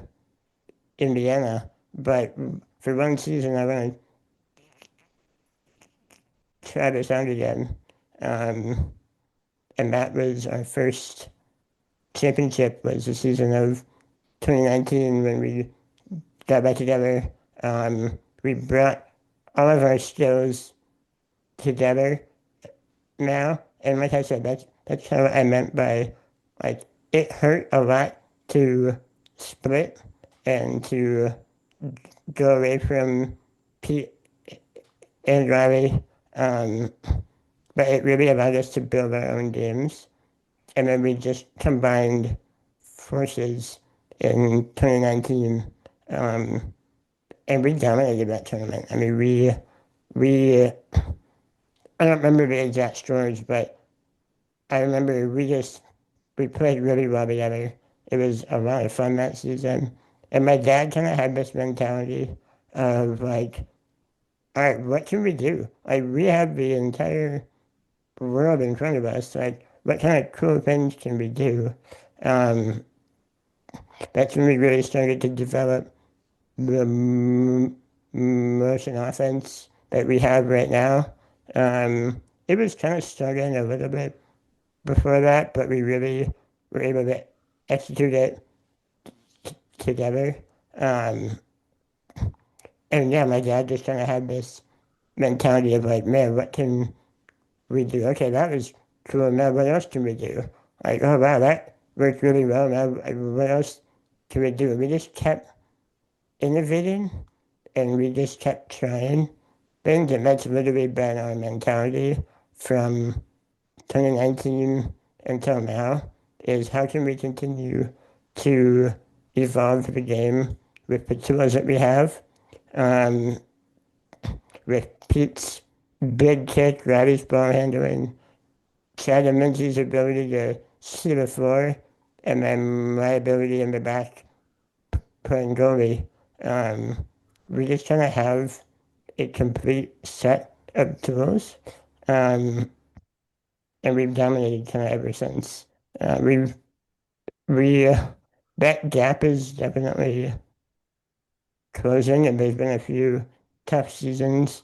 Indiana. But for one season, I want to try this out again." And that was our first championship, was the season of 2019 when we got back together. We brought all of our skills together now, and like I said, that's kind of what I meant by, like, it hurt a lot to split and to go away from Pete and Riley, but it really allowed us to build our own games, and then we just combined forces in 2019, and we dominated that tournament. I mean, we I don't remember the exact scores, but I remember we played really well together. It was a lot of fun that season. And my dad kind of had this mentality of like, all right, what can we do? Like, we have the entire world in front of us. Like, what kind of cool things can we do? That's when we really started to develop the motion offense that we have right now. It was kind of starting a little bit before that, but we really were able to execute it together. And yeah, my dad just kind of had this mentality of like, man, what can we do? Okay, that was cool. Now what else can we do? Like, oh wow, that worked really well. Now what else can we do? We just kept innovating, and we just kept trying things, and that's literally been our mentality from 2019 until now, is how can we continue to evolve the game with the tools that we have, with Pete's big kick, Riley's ball handling, Chad and Minzy's ability to see the floor, and then my ability in the back playing goalie. We just kind of have a complete set of tools, and we've dominated kind of ever since. That gap is definitely closing, and there's been a few tough seasons,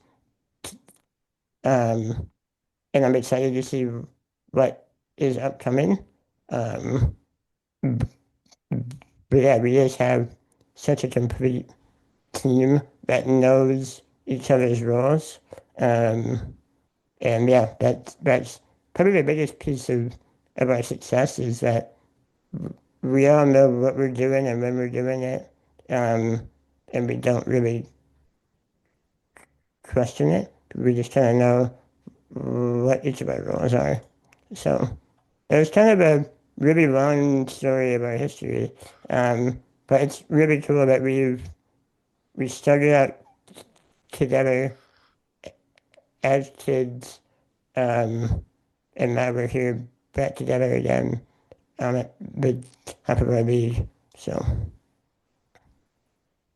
and I'm excited to see what is upcoming. But yeah, we just have such a complete team that knows each other's roles. And yeah, that's probably the biggest piece of our success, is that we all know what we're doing and when we're doing it, and we don't really question it. We just kind of know what each of our roles are. So it was kind of a really long story of our history, but it's really cool that we started out together as kids, and now we're here back together again at the top of our league. So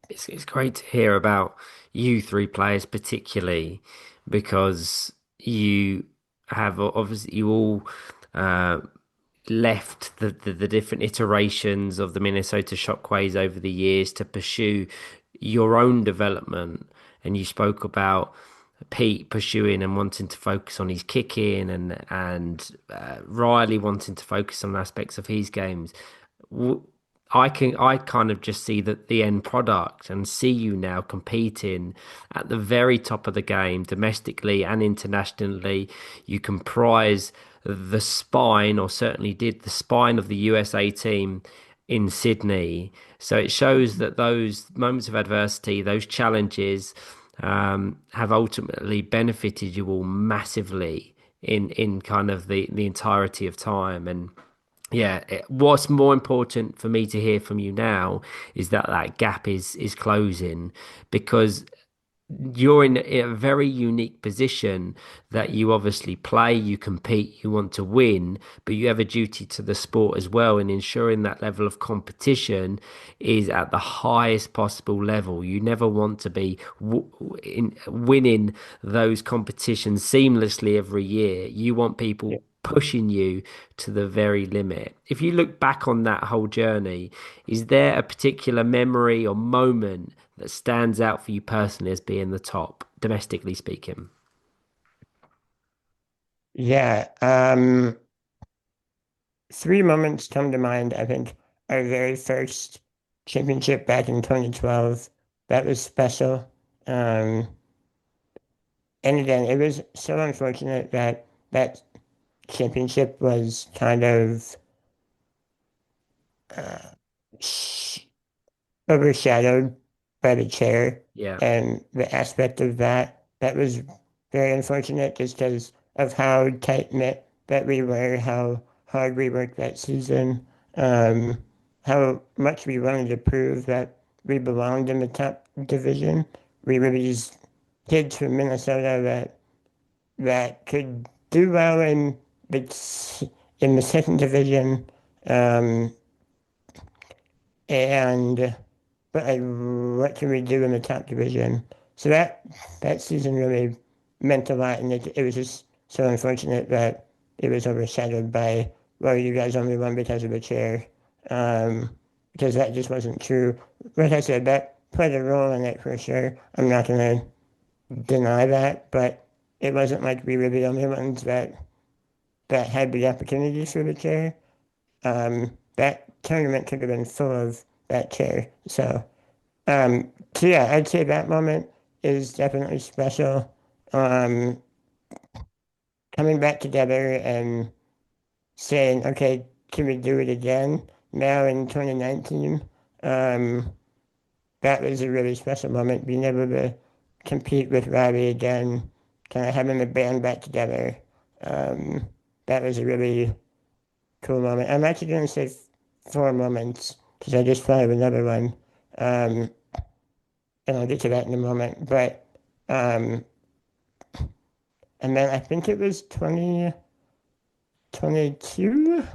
It's great to hear about you three players particularly, because you have obviously you all left the different iterations of the Minnesota Shockwaves over the years to pursue your own development. And you spoke about Pete pursuing and wanting to focus on his kicking, and Riley wanting to focus on aspects of his games. I kind of just see the end product and see you now competing at the very top of the game, domestically and internationally. You comprise the spine, or certainly did, the spine of the USA team in Sydney. So it shows that those moments of adversity, those challenges, have ultimately benefited you all massively in kind of the entirety of time. And yeah, what's more important for me to hear from you now is that that gap is closing, because you're in a very unique position that you obviously play, you compete, you want to win, but you have a duty to the sport as well, and ensuring that level of competition is at the highest possible level. You never want to be winning those competitions seamlessly every year. You want people pushing you to the very limit. If you look back on that whole journey, is there a particular memory or moment that stands out for you personally as being the top, domestically speaking? Yeah, three moments come to mind. I think our very first championship back in 2012, that was special. And again, it was so unfortunate that that championship was kind of uh, overshadowed by the chair, Yeah. and the aspect of that was very unfortunate just because of how tight knit that we were, how hard we worked that season, how much we wanted to prove that we belonged in the top division. We were these kids from Minnesota that could do well in the second division, um, and but like, what can we do in the top division? So that season really meant a lot, and it was just so unfortunate that it was overshadowed by, well, you guys only won because of the chair, because that just wasn't true. Like I said, that played a role in it for sure. I'm not gonna deny that, but it wasn't like we were the only ones that had the opportunities for the chair. That tournament could have been full of that chair. So yeah, I'd say that moment is definitely special. Um, Coming back together and saying, okay, can we do it again now in 2019? Um, that was a really special moment, being able to compete with Robbie again, kind of having the band back together. Um, that was a really cool moment. I'm actually going to say four moments because I just thought of another one. Um, and I'll get to that in a moment. But um, and then I think it was 2022.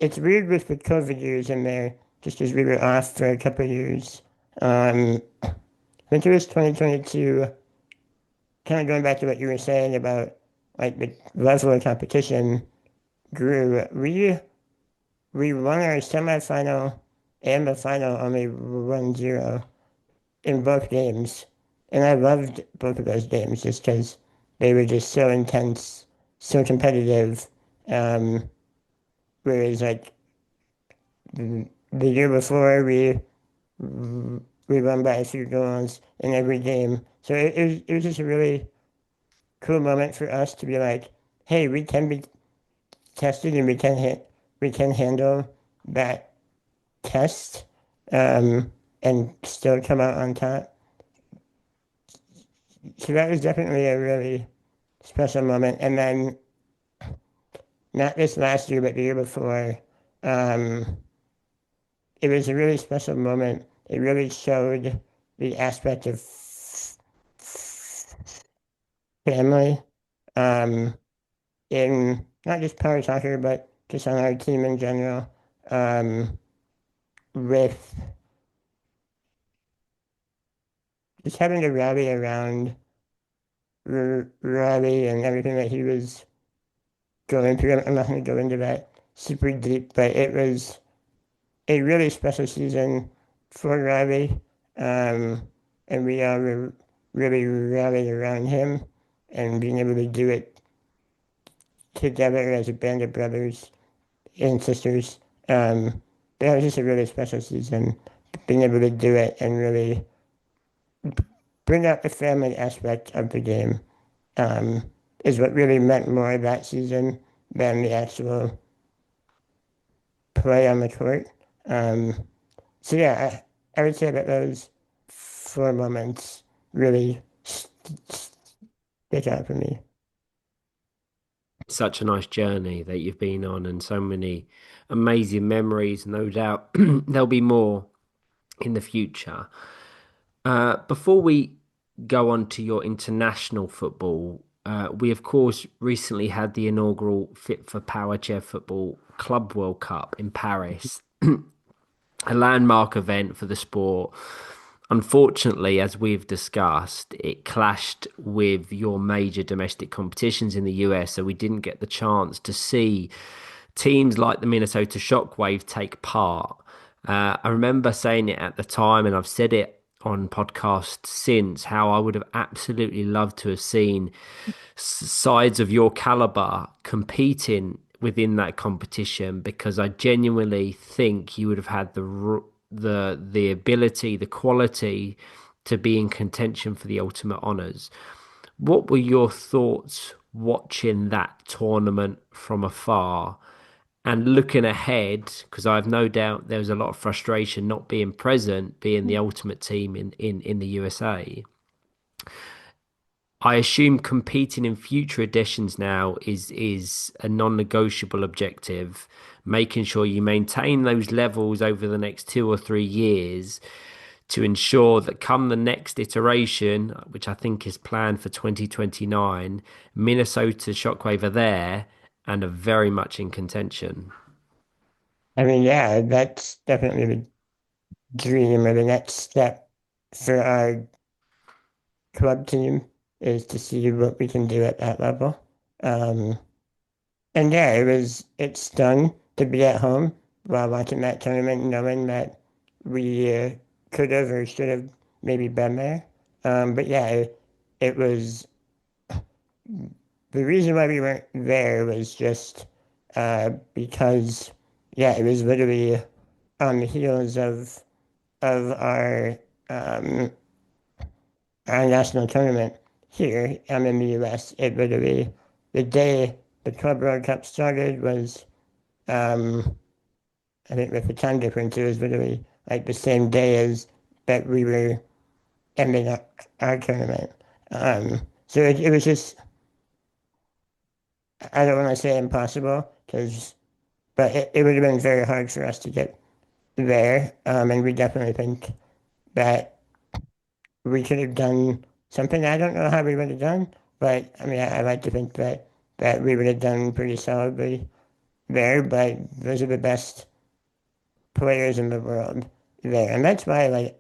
It's weird with the COVID years in there, just as we were off for a couple of years. I think it was 2022. Kind of going back to what you were saying about like the level of competition grew. We won our semifinal and the final only 1-0 in both games. And I loved both of those games just because they were just so intense, so competitive. Whereas like the year before, we won by a few goals in every game. So it was just a really cool moment for us to be like, hey, we can be tested and we can handle that test, and still come out on top. So that was definitely a really special moment. And then not this last year, but the year before, um, it was a really special moment. It really showed the aspect of family, um, in not just power soccer, but just on our team in general, with just having to rally around Robbie and everything that he was going through. I'm not going to go into that super deep, but it was a really special season for Robbie, and we all really rallied around him, and being able to do it together as a band of brothers and sisters. That was just a really special season. Being able to do it and really bring out the family aspect of the game, um, is what really meant more that season than the actual play on the court. Um, so yeah, I would say that those 4 moments really stick out for me. Such a nice journey that you've been on, and so many amazing memories. No doubt there'll be more in the future. Before we go on to your international football, we of course recently had the inaugural Fit for Powerchair Football Club World Cup in Paris, a landmark event for the sport. Unfortunately, as we've discussed, it clashed with your major domestic competitions in the US, so we didn't get the chance to see teams like the Minnesota Shockwave take part. I remember saying it at the time, and I've said it on podcasts since, how I would have absolutely loved to have seen sides of your caliber competing within that competition, because I genuinely think you would have had the ability, the quality to be in contention for the ultimate honors. What were your thoughts watching that tournament from afar and looking ahead? Because I have no doubt there was a lot of frustration not being present, being the ultimate team in the USA. I assume competing in future editions now is a non-negotiable objective, making sure you maintain those levels over the next 2 or 3 years to ensure that come the next iteration, which I think is planned for 2029, Minnesota Shockwave are there and are very much in contention. I mean, yeah, that's definitely the dream or the next step for our club team is to see what we can do at that level. Um, and yeah, it's stung to be at home while watching that tournament, knowing that we could have or should have maybe been there. But yeah, it was the reason why we weren't there was just because yeah, it was literally on the heels of um, our national tournament here in the US. It literally the day the Club World Cup started was I think with the time difference it was literally like the same day as that we were ending up our tournament. So it was just I don't want to say impossible because but it would have been very hard for us to get there. And we definitely think that we could have done something. I don't know how we would have done, but I mean, I like to think that we would have done pretty solidly there. But those are the best players in the world there, and that's why like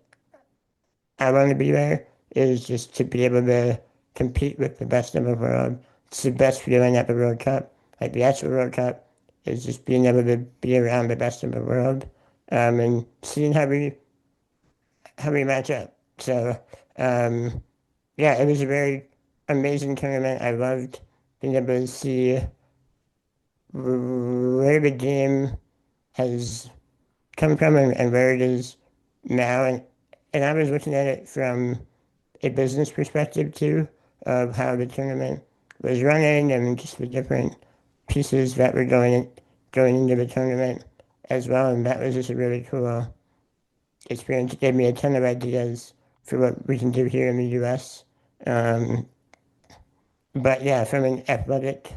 I want to be there is just to be able to compete with the best in the world. It's the best feeling at the World Cup. Like the actual World Cup is just being able to be around the best in the world, and seeing how we match up. So um, yeah, it was a very amazing tournament. I loved being able to see where the game has come from and where it is now. And I was looking at it from a business perspective too, of how the tournament was running and just the different pieces that were going into the tournament as well. And that was just a really cool experience. It gave me a ton of ideas for what we can do here in the US. Um, but yeah, from an athletic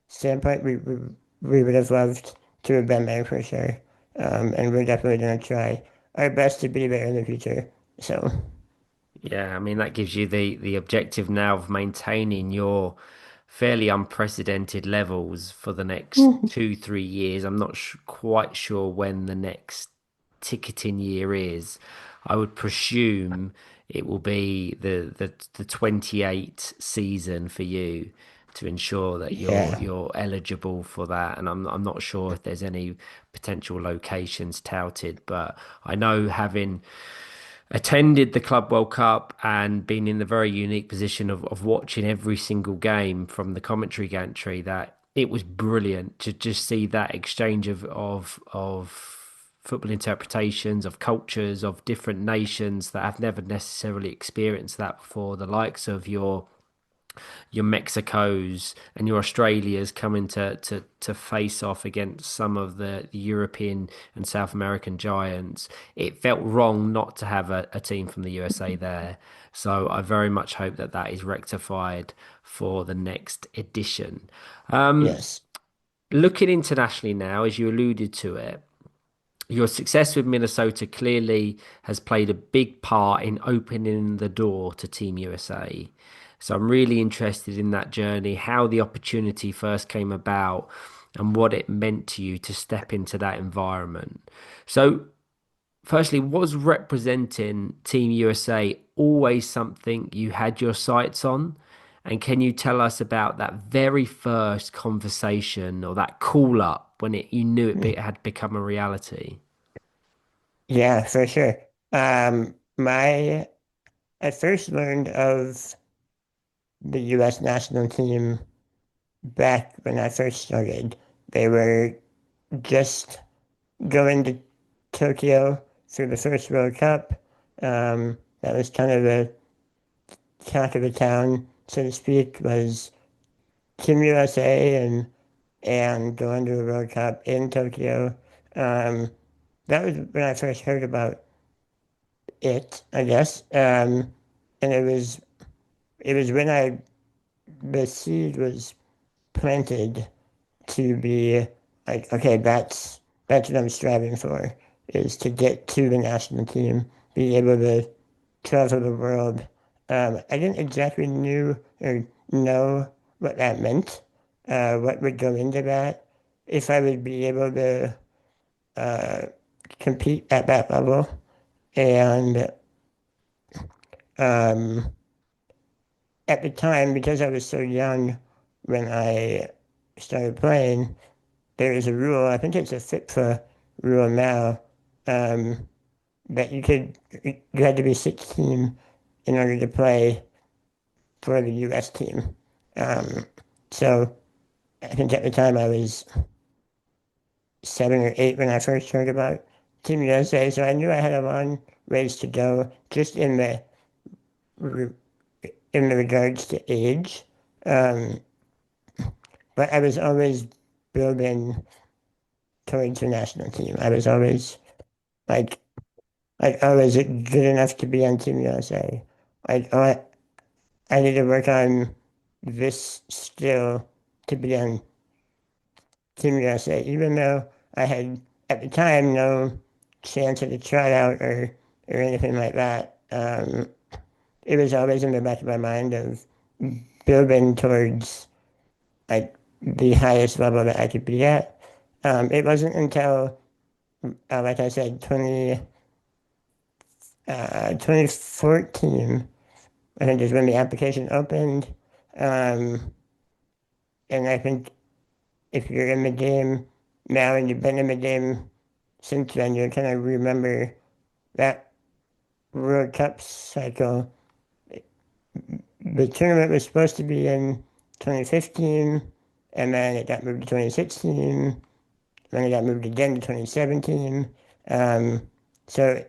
standpoint, we would have loved to have been there for sure. And we're definitely going to try our best to be there in the future. So, Yeah, I mean that gives you the objective now of maintaining your fairly unprecedented levels for the next 2 3 years. I'm not quite sure when the next ticketing year is. I would presume it will be the 28 season for you to ensure that yeah. you're eligible for that. And I'm not sure if there's any potential locations touted, but I know having attended the Club World Cup and been in the very unique position of watching every single game from the commentary gantry, that it was brilliant to just see that exchange of football interpretations, of cultures, of different nations that have never necessarily experienced that before. The likes of your your Mexicos and your Australias coming to face off against some of the European and South American giants, it felt wrong not to have a team from the USA there. So I very much hope that that is rectified for the next edition. Yes. Looking internationally now, as you alluded to it, your success with Minnesota clearly has played a big part in opening the door to Team USA. So I'm really interested in that journey, how the opportunity first came about, and what it meant to you to step into that environment. So, firstly, was representing Team USA always something you had your sights on? And can you tell us about that very first conversation or that call up when you knew had become a reality? Yeah, for sure. I first learned of the U.S. national team back when I first started. They were just going to Tokyo for the first World Cup. That was kind of the talk of the town, so to speak, was Team USA and going to the World Cup in Tokyo. Um, that was when I first heard about it, I guess. And it was when the seed was planted to be like, okay, that's what I'm striving for, is to get to the national team, be able to travel the world. I didn't exactly know what that meant, what would go into that, if I would be able to uh, compete at that level. And um, at the time, because I was so young when I started playing, there is a rule, I think it's a FIPFA rule now, um, that you had to be 16 in order to play for the US team. Um, so I think at the time I was 7 or 8 when I first heard about Team USA, so I knew I had a long ways to go just in the regards to age. Um, but I was always building towards the national team. I was always like I was good enough to be on Team USA. Like I need to work on this skill to be on Team USA, even though I had at the time no chance at a tryout or anything like that. It was always in the back of my mind of building towards like the highest level that I could be at. It wasn't until, like I said, 2014, I think is when the application opened. Um, and I think if you're in the game now and you've been in the game since then, you kind of remember that World Cup cycle. The tournament was supposed to be in 2015, and then it got moved to 2016, then it got moved again to 2017. Um, so,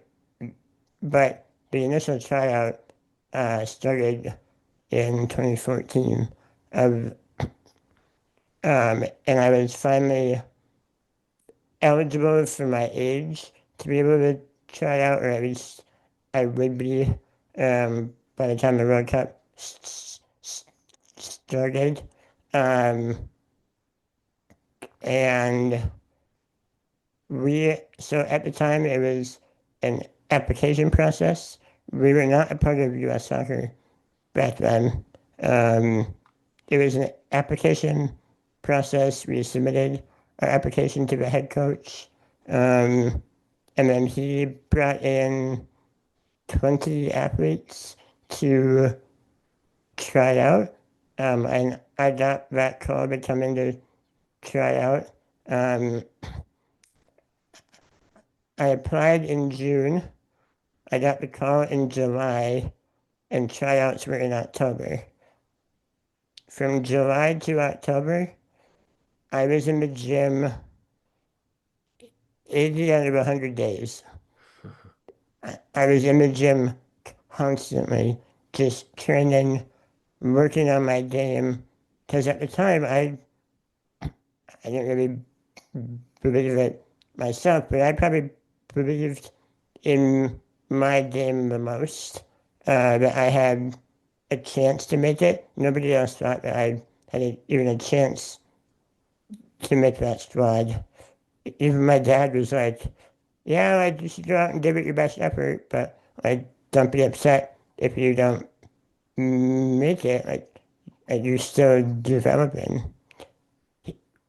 but the initial tryout started in 2014, of, and I was finally eligible for my age to be able to try out, or at least I would be by the time the World Cup started. Um, and so at the time it was an application process. We were not a part of US soccer back then. Um, it was an application process. We submitted our application to the head coach, and then he brought in 20 athletes to try out. And I got that call to come in to try out. Um, I applied in June. I got the call in July, and tryouts were in October. From July to October, I was in the gym 80 out of 100 days. I was in the gym constantly, just training working on my game, because at the time I didn't really believe it myself, but I probably believed in my game the most, that I had a chance to make it. Nobody else thought that I had even a chance to make that squad. Even my dad was like, yeah, like, you should go out and give it your best effort, but like, don't be upset if you don't make it. Like you're still developing.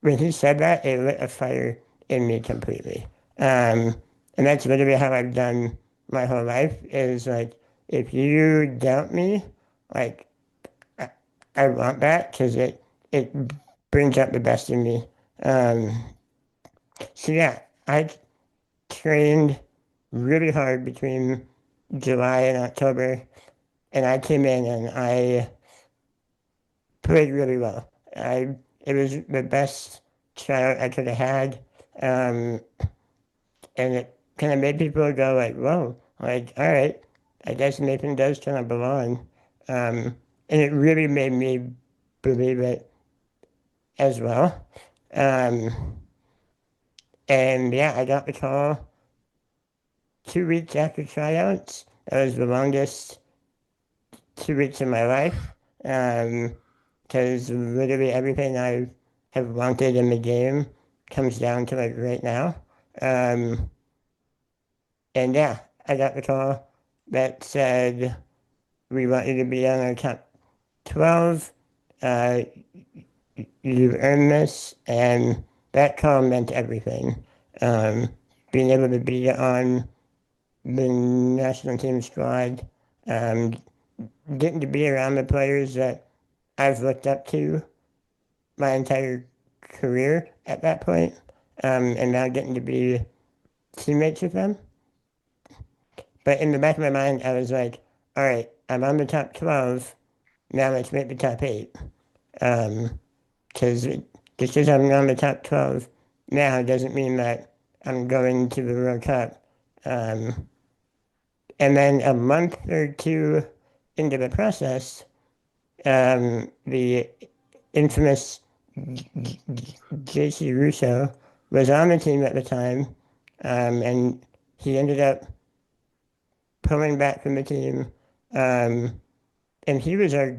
When he said that, it lit a fire in me completely. And that's literally how I've done my whole life. Is like, if you doubt me, like, I, I want that because it brings out the best in me. So yeah, I trained really hard between July and October, and I came in and I played really well. It was the best tryout I could have had, and it kind of made people go like, "Whoa!" Like, all right, I guess Nathan does kind of belong, and it really made me believe it as well. Um, and yeah, I got the call 2 weeks after tryouts. That was the longest 2 weeks of my life, because literally everything I have wanted in the game comes down to like right now. Um, and yeah, I got the call that said, we want you to be on our top 12. Uh, you've earned this. And that call meant everything. Being able to be on the national team squad, um, getting to be around the players that I've looked up to my entire career at that point, and now getting to be teammates with them. But in the back of my mind, I was like, all right, I'm on the top 12. Now let's make the top 8. Because just because I'm on the top 12 now doesn't mean that I'm going to the World Cup. And then a month or two into the process, the infamous JC Russo was on the team at the time, and he ended up pulling back from the team, and he was our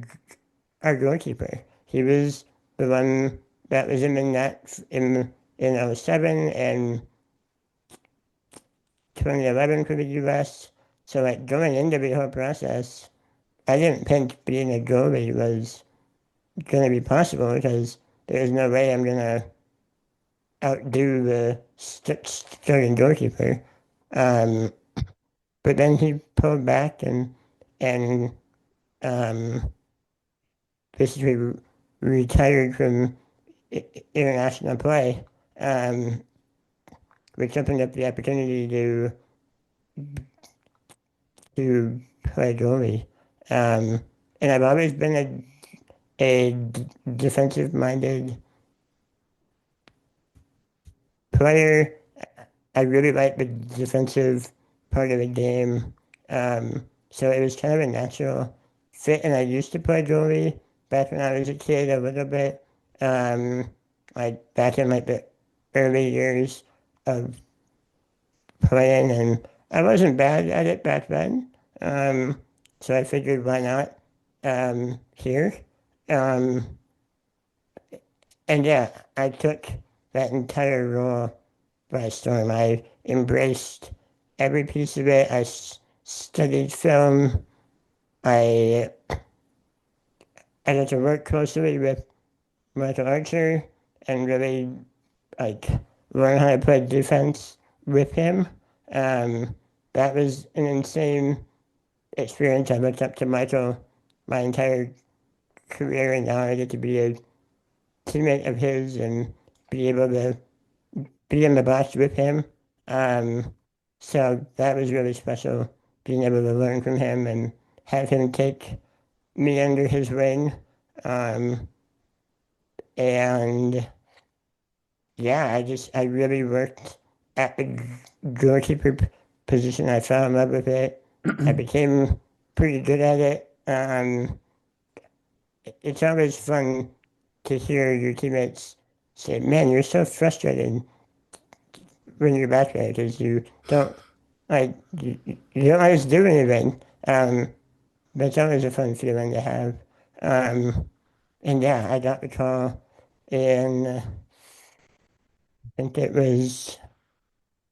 goalkeeper. He was the one that was in the net in '07 and 2011 for the U.S. So like going into the whole process, I didn't think being a goalie was going to be possible because there's no way I'm going to outdo the starting goalkeeper. But then he pulled back and basically retired from international play, which opened up the opportunity to play goalie. And I've always been a defensive-minded player. I really like the defensive part of the game. So it was kind of a natural fit. And I used to play goalie back when I was a kid a little bit. Like back in like the early years of playing, and I wasn't bad at it back then. So I figured, why not here? And yeah, I took that entire role by storm. I embraced every piece of it. I studied film. I got to work closely with Michael Archer and really like learn how to play defense with him. That was an insane experience. I looked up to Michael my entire career, and now I get to be a teammate of his and be able to be in the box with him. So that was really special, being able to learn from him and have him take me under his wing. And yeah, I really worked at the goalkeeper position. I fell in love with it. I became pretty good at it. it's always fun to hear your teammates say, "Man, you're so frustrated when you're back there because you don't you don't always do anything." But it's always a fun feeling to have. And yeah, I got the call in I think it was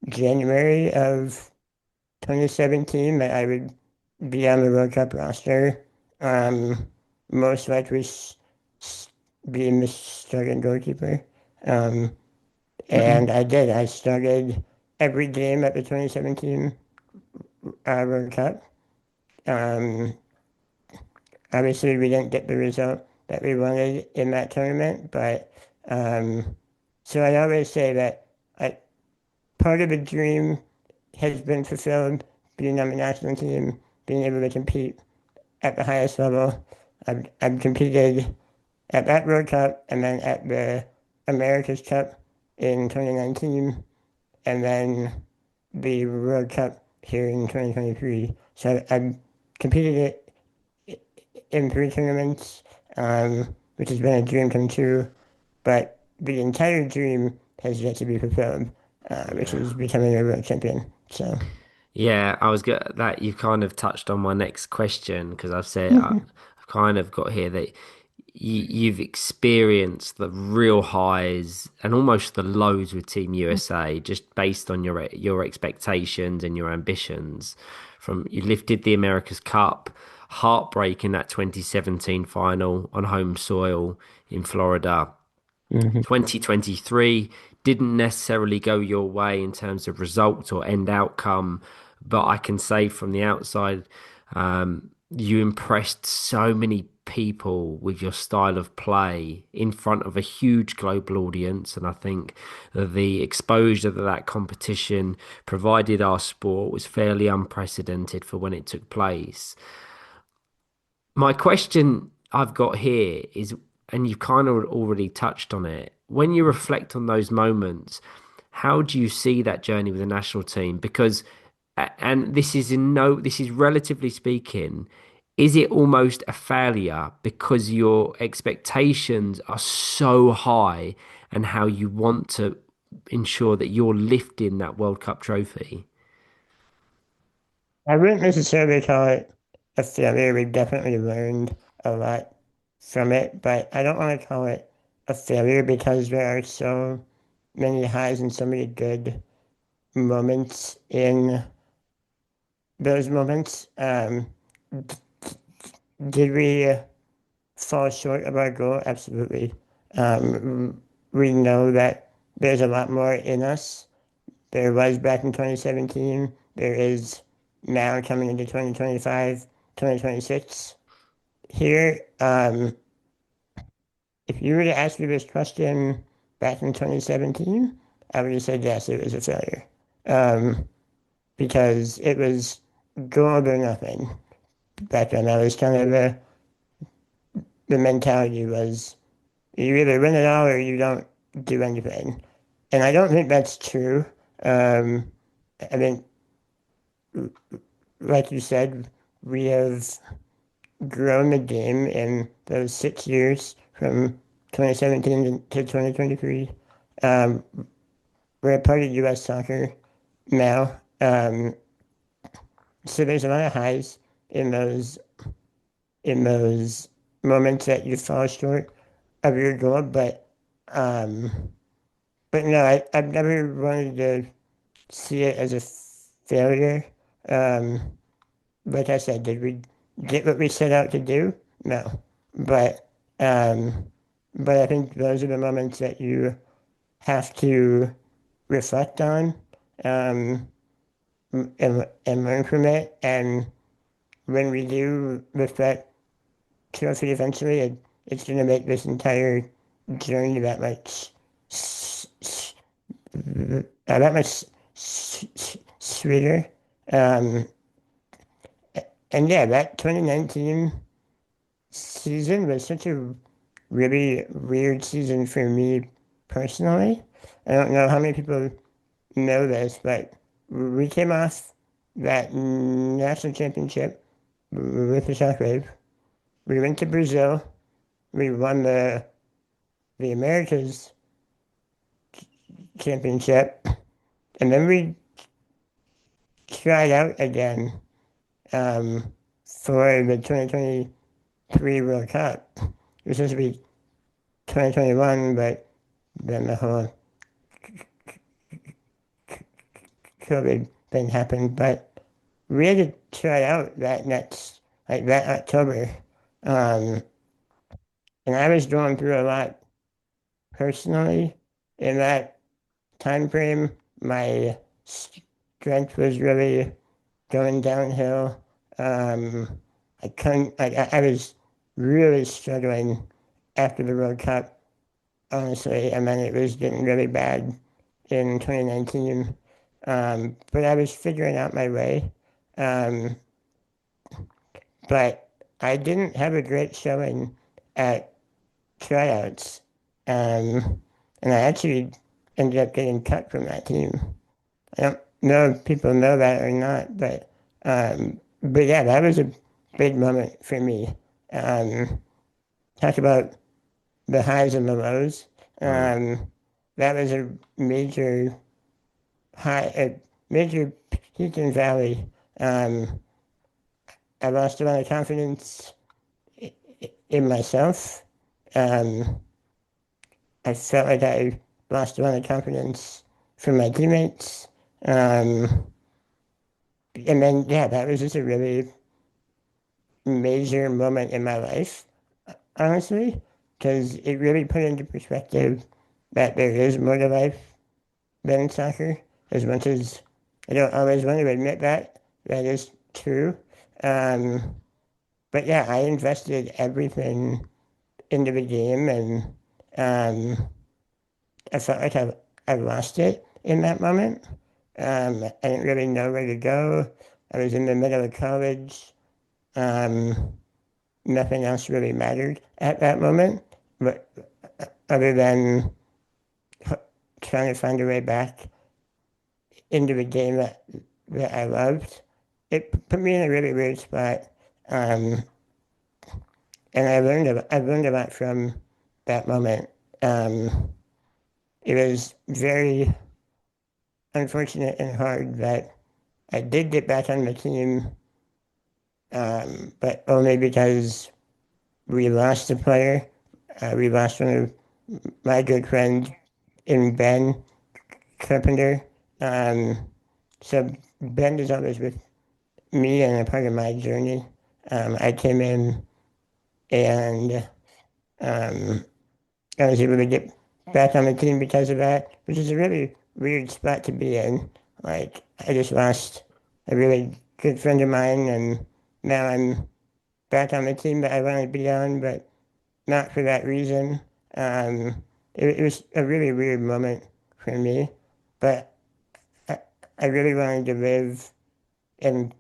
January of 2017 that I would be on the World Cup roster. Most likely being the starting goalkeeper. And I did. I started every game at the 2017 World Cup. Obviously, we didn't get the result that we wanted in that tournament, but so I always say that part of the dream has been fulfilled, being on the national team, being able to compete at the highest level. I've competed at that World Cup and then at the America's Cup in 2019 and then the World Cup here in 2023. So I've competed in 3 tournaments, which has been a dream come true. But the entire dream has yet to be fulfilled, which is becoming a world champion. So. Yeah, I was good that you kind of touched on my next question because I've said I've kind of got here that you've experienced the real highs and almost the lows with Team USA just based on your expectations and your ambitions. From you lifted the America's Cup, heartbreak in that 2017 final on home soil in Florida. 2023 didn't necessarily go your way in terms of results or end outcome, but I can say from the outside, you impressed so many people with your style of play in front of a huge global audience. And I think that the exposure that that competition provided our sport was fairly unprecedented for when it took place. My question I've got here is, and you've kind of already touched on it, when you reflect on those moments, how do you see that journey with the national team? Because, and this is relatively speaking, is it almost a failure because your expectations are so high and how you want to ensure that you're lifting that World Cup trophy? I wouldn't necessarily call it a failure. We definitely learned a lot from it, but I don't want to call it a failure because there are so many highs and so many good moments in those moments. Did we fall short of our goal? Absolutely. We know that there's a lot more in us. There was back in 2017. There is now coming into 2025, 2026. Here, if you were to ask me this question back in 2017, I would have said yes, it was a failure. Because it was gold or nothing. Back then, that was kind of the mentality was you either win it all or you don't do anything. And I don't think that's true. I mean, like you said, we have grown the game in those 6 years from 2017 to 2023. We're a part of U.S. soccer now. So there's a lot of highs in those moments that you fall short of your goal, but no, I've never wanted to see it as a failure. Like I said, did we get what we set out to do? No, but I think those are the moments that you have to reflect on and learn from it. And when we do lift that trophy eventually, it's going to make this entire journey that much sweeter. And yeah, that 2019 season was such a really weird season for me personally. I don't know how many people know this, but we came off that national championship with the Shockwave. We went to Brazil we won the Americas championship, and then we tried out again for the 2023 World Cup. It was supposed to be 2021, but then the whole COVID thing happened. But we had to try out that October. And I was going through a lot personally in that time frame. My strength was really going downhill. I was really struggling after the World Cup, honestly. I mean, it was getting really bad in 2019. But I was figuring out my way. But I didn't have a great showing at tryouts. And I actually ended up getting cut from that team. I don't know if people know that or not, but yeah, that was a big moment for me. Talk about the highs and the lows. That was a major peak and valley. I lost a lot of confidence in myself. I felt like I lost a lot of confidence from my teammates. And then, yeah, that was just a really major moment in my life, honestly, because it really put into perspective that there is more to life than soccer, as much as I don't always want to admit that is true. But yeah, I invested everything into the game, and I felt like I lost it in that moment. I didn't really know where to go. I was in the middle of college. Nothing else really mattered at that moment, but other than trying to find a way back into the game that I loved. It put me in a really weird spot, and I learned a lot from that moment. It was very unfortunate and hard that I did get back on the team, but only because we lost a player. We lost one of my good friends in Ben Carpenter. So Ben is always with me and a part of my journey. I came in and I was able to get back on the team because of that, which is a really weird spot to be in. Like, I just lost a really good friend of mine, and now I'm back on the team that I want to be on, but not for that reason. It was a really weird moment for me, but I really wanted to live and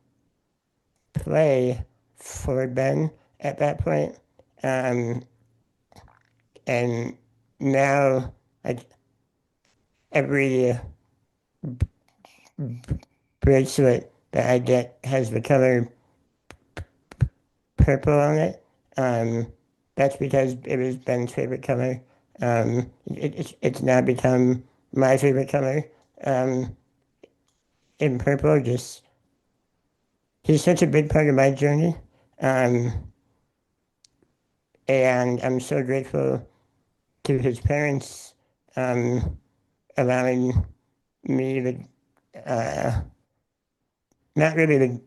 play for Ben at that point. And now every bracelet that I get has the color purple on it. That's because it was Ben's favorite color. It's now become my favorite color. In purple, just he's such a big part of my journey. And I'm so grateful to his parents allowing me not really the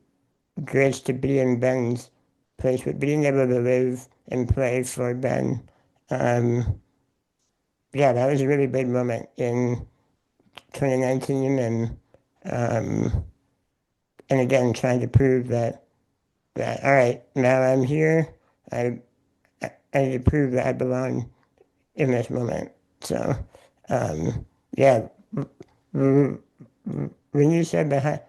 grace to be in Ben's place, but being able to live and play for Ben. Yeah, that was a really big moment in 2019, and again, trying to prove that all right, now I'm here. I need to prove that I belong in this moment. So, yeah, when you said the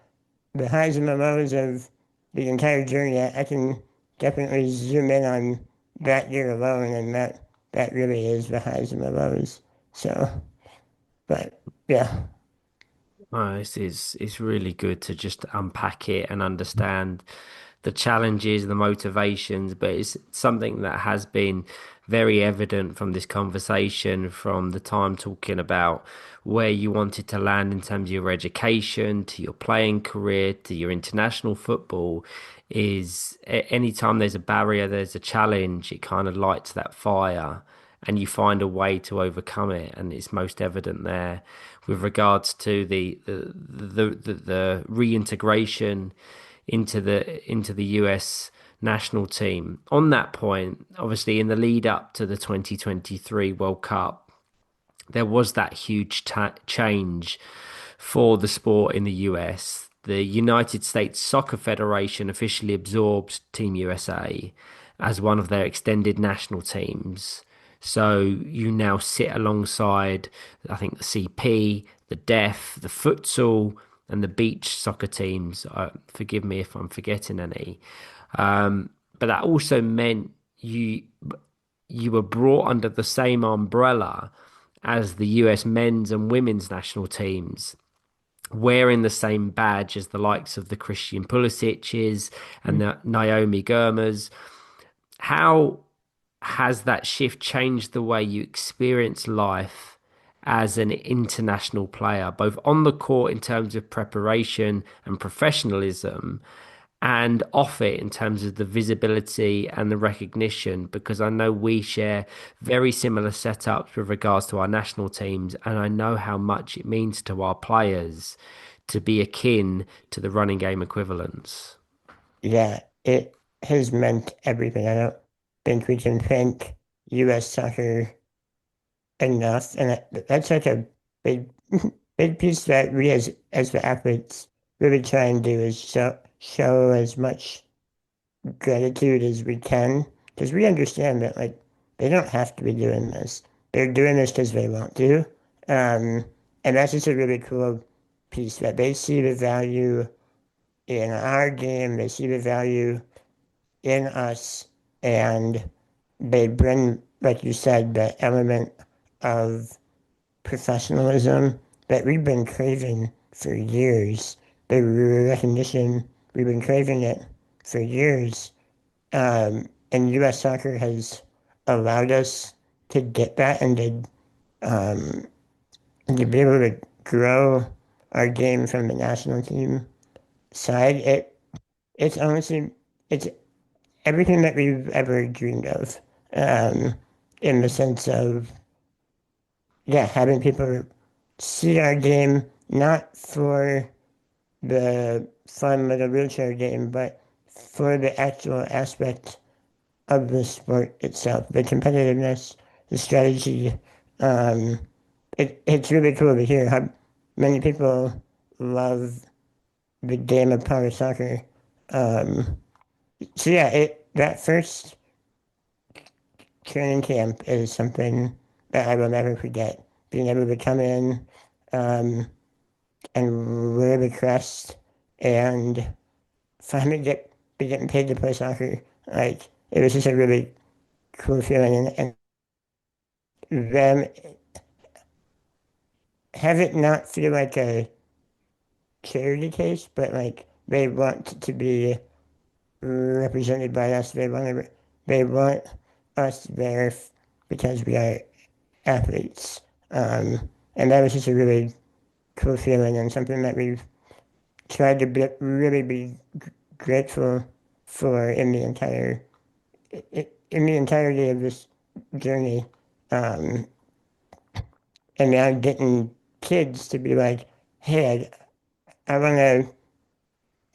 highs and the lows of the entire journey, I can definitely zoom in on that year alone, and that really is the highs and the lows. So, but yeah. Oh, it's really good to just unpack it and understand the challenges, the motivations, but it's something that has been very evident from this conversation, from the time talking about where you wanted to land in terms of your education, to your playing career, to your international football, is anytime there's a barrier, there's a challenge, it kind of lights that fire and you find a way to overcome it. And it's most evident there with regards to the reintegration into the US national team. On that point, obviously in the lead up to the 2023 World Cup, there was that huge change for the sport in the US. The United States Soccer Federation officially absorbed Team USA as one of their extended national teams. So you now sit alongside, I think, the CP, the Deaf, the futsal, and the beach soccer teams. Forgive me if I'm forgetting any. But that also meant you were brought under the same umbrella as the US men's and women's national teams, wearing the same badge as the likes of the Christian Pulisic's and the Naomi Girmas. How has that shift changed the way you experience life as an international player, both on the court in terms of preparation and professionalism, and off it in terms of the visibility and the recognition? Because I know we share very similar setups with regards to our national teams, and I know how much it means to our players to be akin to the running game equivalents. Yeah, it has meant everything. I don't think we can thank U.S. soccer enough, and that's such a big, big piece that we as the athletes really try and do is show as much gratitude as we can, because we understand that like they don't have to be doing this; they're doing this because they want to, and that's just a really cool piece that they see the value in our game, they see the value in us, and they bring, like you said, the element of professionalism that we've been craving for years. The recognition, we've been craving it for years. And U.S. soccer has allowed us to get that um, and to be able to grow our game from the national team side. It's honestly, it's everything that we've ever dreamed of, in the sense of, yeah, having people see our game, not for the fun of the wheelchair game, but for the actual aspect of the sport itself, the competitiveness, the strategy. It's really cool to hear how many people love the game of power soccer. So yeah, that first training camp is something that I will never forget. Being able to come in and wear the crest and finally be getting paid to play soccer. Like, it was just a really cool feeling. And them have it not feel like a charity case, but like they want to be represented by us. They want us there because we are athletes. And that was just a really cool feeling and something that we've tried to really be grateful for in the entirety of this journey. And now getting kids to be like, hey, I want to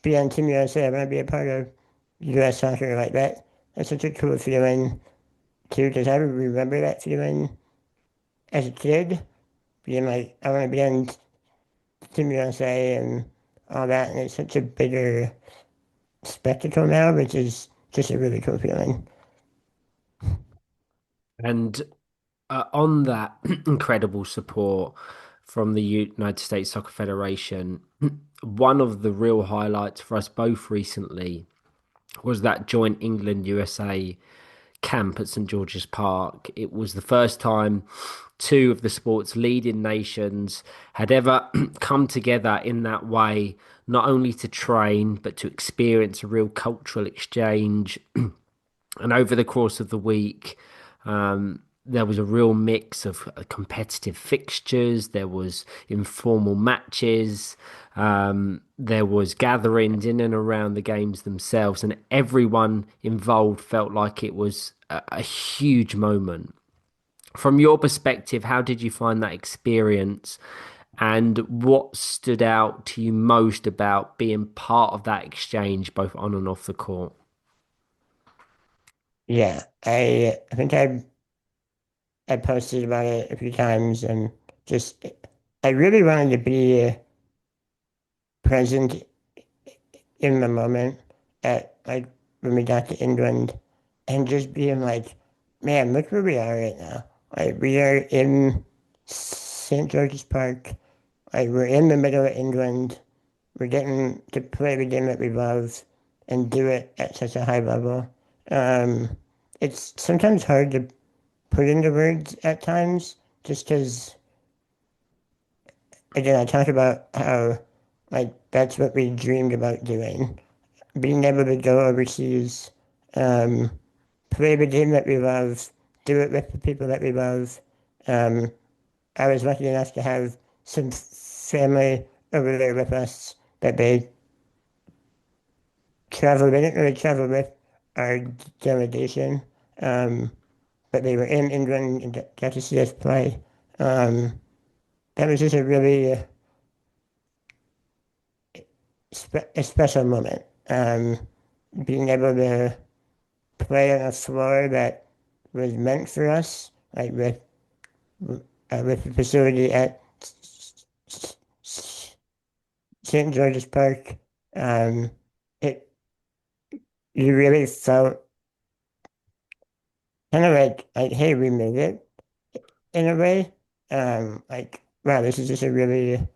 be on Team USA. I want to be a part of U.S. soccer like that. That's such a cool feeling too, because I remember that feeling as a kid, being like, I want to be on Team USA and all that, and it's such a bigger spectacle now, which is just a really cool feeling. And on that incredible support from the United States Soccer Federation, one of the real highlights for us both recently was that joint England USA camp at St George's Park. It was the first time two of the sport's leading nations had ever come together in that way, not only to train, but to experience a real cultural exchange. And over the course of the week, there was a real mix of competitive fixtures. There was informal matches. There was gatherings in and around the games themselves, and everyone involved felt like it was a huge moment. From your perspective, how did you find that experience? And what stood out to you most about being part of that exchange, both on and off the court? Yeah, I think I posted about it a few times, and just I really wanted to be present in the moment at like when we got to England, and just being like, man, look where we are right now. Like we are in St. George's Park. Like we're in the middle of England. We're getting to play the game that we love and do it at such a high level. It's sometimes hard to put into words at times, just because, again, I talk about how, like, that's what we dreamed about doing. Being able to go overseas, um, play the game that we love, do it with the people that we love. Um, I was lucky enough to have some family over there with us that they traveled. They didn't really travel with our delegation, but they were in England and got to see us play. That was just a really a special moment. Being able to play on a floor that was meant for us, like with the facility at St. George's Park. It You really felt kind of like hey, we made it in a way. Like wow, this is just a really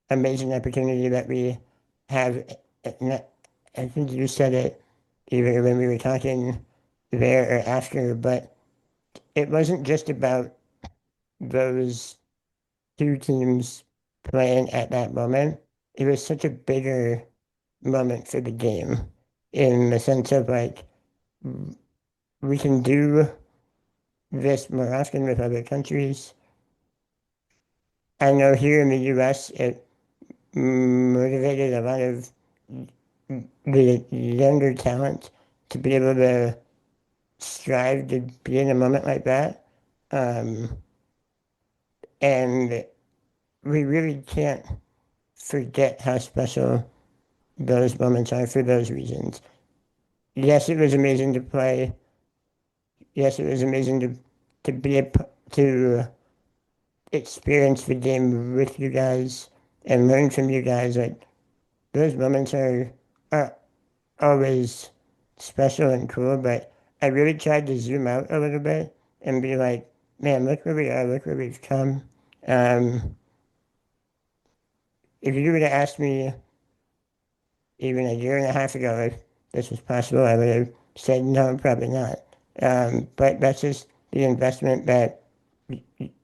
amazing opportunity that we have. And I think you said it either when we were talking there or after, but it wasn't just about those two teams playing at that moment. It was such a bigger moment for the game in the sense of like we can do this more often with other countries. I know here in the US it motivated a lot of the younger talent to be able to strive to be in a moment like that. Um, and we really can't forget how special those moments are for those reasons. Yes, it was amazing to play. Yes, it was amazing to be to experience the game with you guys and learn from you guys. Like those moments are always special and cool, but I really tried to zoom out a little bit and be like, man, look where we are, look where we've come. Um, if you would have asked me even a year and a half ago if this was possible, I would have said no, probably not. But that's just the investment that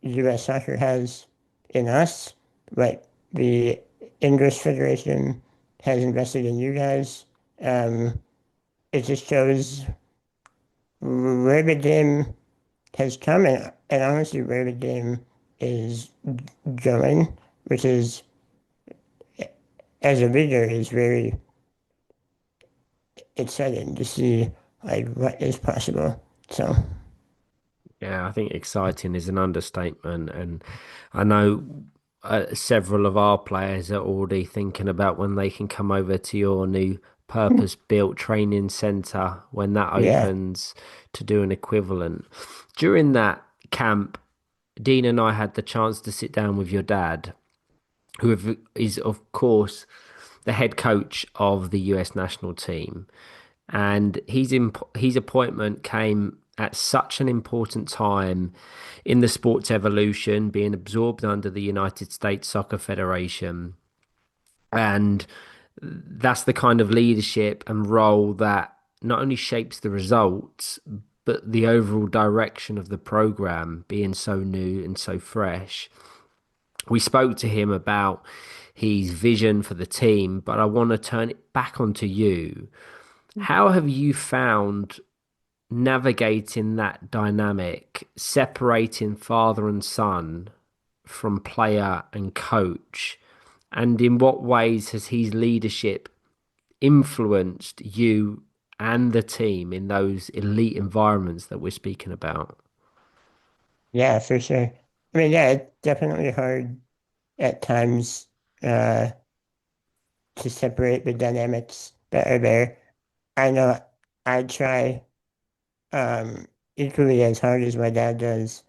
U.S. Soccer has in us, like the English Federation has invested in you guys. It just shows where the game has come and honestly where the game is going, which is, as a leader, is very exciting to see like what is possible. So Yeah, I think exciting is an understatement. And I know several of our players are already thinking about when they can come over to your new purpose-built training center when that yeah, opens to do an equivalent. During that camp, Dean and I had the chance to sit down with your dad, is, of course, the head coach of the US national team. And his appointment came at such an important time in the sport's evolution, being absorbed under the United States Soccer Federation. And that's the kind of leadership and role that not only shapes the results, but the overall direction of the program being so new and so fresh. We spoke to him about his vision for the team, but I want to turn it back onto you. How have you found navigating that dynamic, separating father and son from player and coach? And in what ways has his leadership influenced you and the team in those elite environments that we're speaking about? Yeah, for sure. I mean, yeah, it's definitely hard at times to separate the dynamics that are there. I know I try equally as hard as my dad does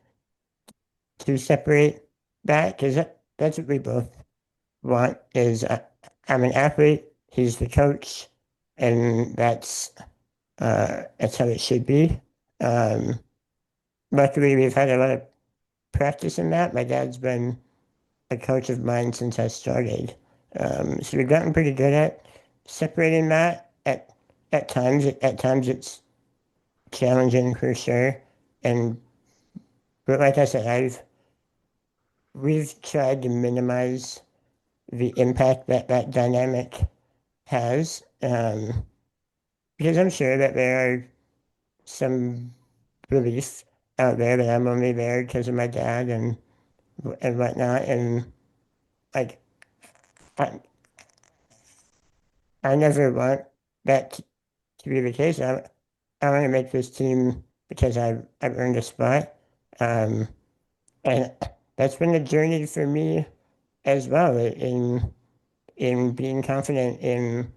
to separate that, because that's what we both want. Is I'm an athlete, he's the coach, and that's how it should be. Luckily, we've had a lot of practice in that. My dad's been a coach of mine since I started. So we've gotten pretty good at separating that. At times, it's challenging for sure. But like I said, we've tried to minimize the impact that dynamic has, because I'm sure that there are some beliefs out there that I'm only there because of my dad and whatnot, and like I, I never want that to be the case. I want to make this team because I've earned a spot, and that's been a journey for me as well in being confident in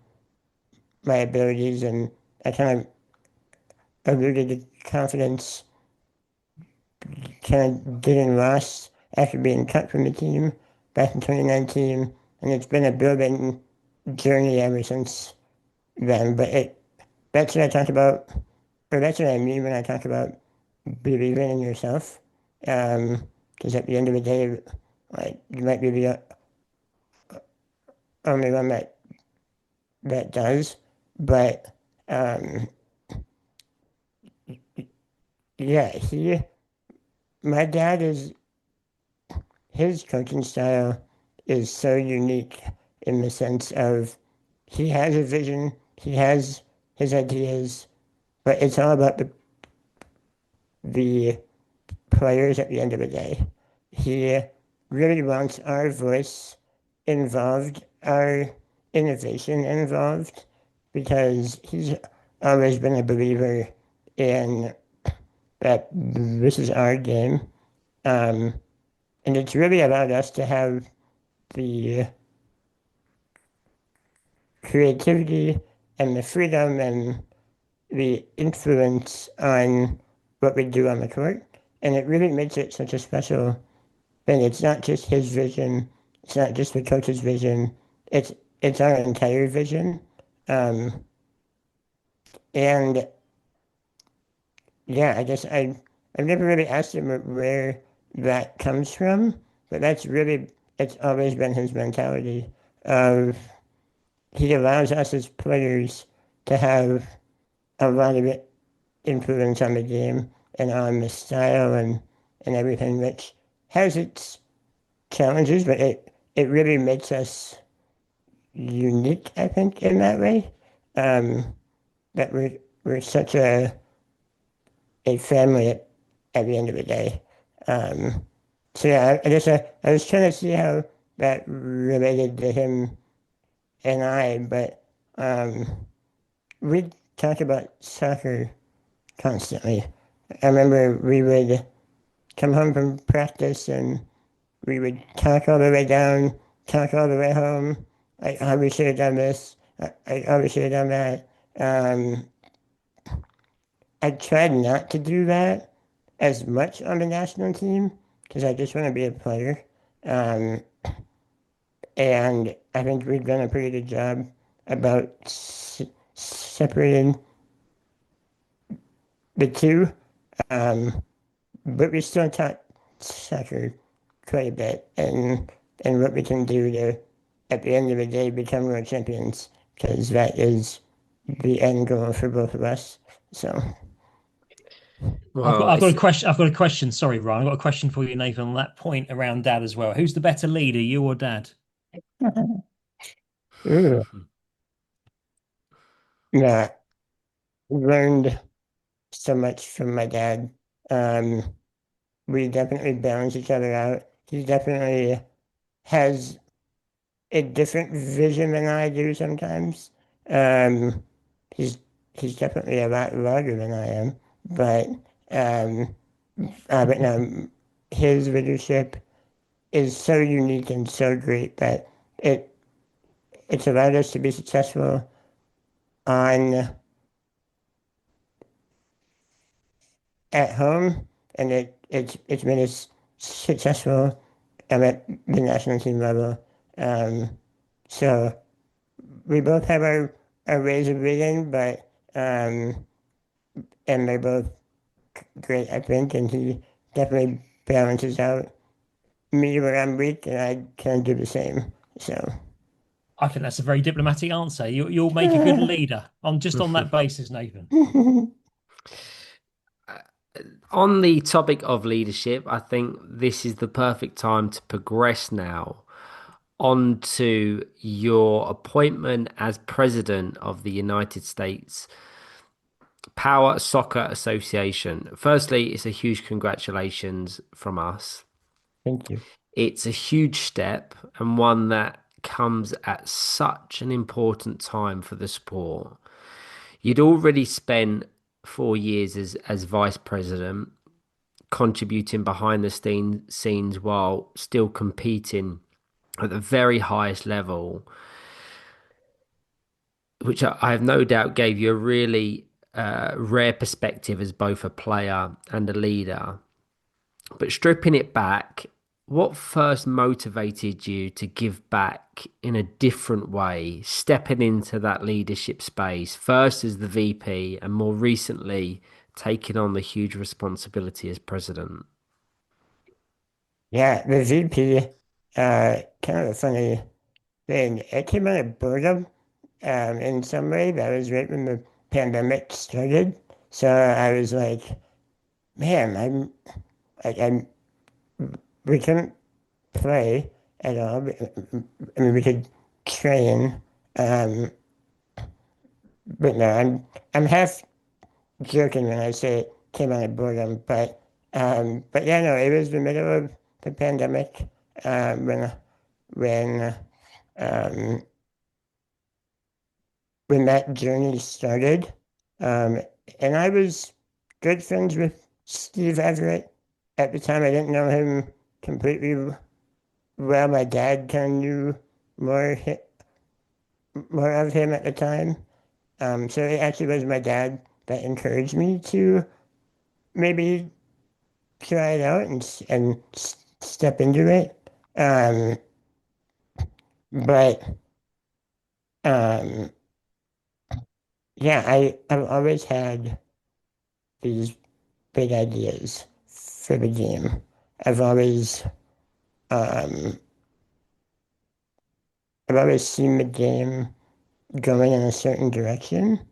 my abilities, and I kind of alluded to confidence kind of getting lost after being cut from the team back in 2019, and it's been a building journey ever since then. But that's what I talk about, or that's what I mean when I talk about believing in yourself. Because at the end of the day, like you might be the only one that does, but yeah, my dad his coaching style is so unique in the sense of he has a vision, he has his ideas, but it's all about the players at the end of the day. He really wants our voice involved, our innovation involved, because he's always been a believer in that this is our game. And it's really allowed us to have the creativity and the freedom and the influence on what we do on the court. And it really makes it such a special thing. It's not just his vision, it's not just the coach's vision, it's our entire vision. And yeah, I guess I've never really asked him where that comes from, but it's always been his mentality of he allows us as players to have a lot of influence on the game and on the style and everything, which has its challenges, but it really makes us unique, I think, in that way. That we're such a family at the end of the day. So yeah, I guess I was trying to see how that related to him and I, but we talk about soccer constantly. I remember we would come home from practice and we would talk all the way down, talk all the way home. Like, how we should have done this. How we should have done that. I tried not to do that as much on the national team because I just want to be a player. And I think we've done a pretty good job about separating the two. But we still talk soccer quite a bit and what we can do to, at the end of the day, become world champions, because that is the end goal for both of us. So Well, I've got a question. I've got a question. Sorry, Ryan. I've got a question for you, Nathan, on that point around dad as well. Who's the better leader, you or dad? Ooh, yeah, learned so much from my dad. Um, we definitely balance each other out. He definitely has a different vision than I do sometimes. Um, he's he's definitely a lot larger than I am, but um, but no, his leadership is so unique and so great that it it's allowed us to be successful on at home, and it's made us successful at the national team level. Um, so we both have our ways of leading, but and they're both great, I think, and he definitely balances out me when I'm weak, and I can do the same. So I think that's a very diplomatic answer. You'll make a good leader on just on that basis, Nathan. on the topic of leadership, I think this is the perfect time to progress now onto your appointment as president of the United States Power Soccer Association. Firstly, it's a huge congratulations from us. Thank you. It's a huge step and one that comes at such an important time for the sport. You'd already spent 4 years as vice president, contributing behind the scenes while still competing at the very highest level, which I have no doubt gave you a really rare perspective as both a player and a leader. But stripping it back, what first motivated you to give back in a different way, stepping into that leadership space, first as the VP and more recently taking on the huge responsibility as president? Yeah, the VP, kind of a funny thing. It came out of boredom, in some way. That was right when the pandemic started. So I was like, man, I'm we couldn't play at all. I mean, we could train, um, but no, I'm half joking when I say it came out of boredom. But yeah, no, it was the middle of the pandemic, when um, when that journey started. Um, and I was good friends with Steve Everett. At the time, I didn't know him completely well. My dad kind of knew more, more of him at the time. So it actually was my dad that encouraged me to maybe try it out and step into it. Um, but um, yeah, I've always had these big ideas for the game. I've always um, I've always seen the game going in a certain direction,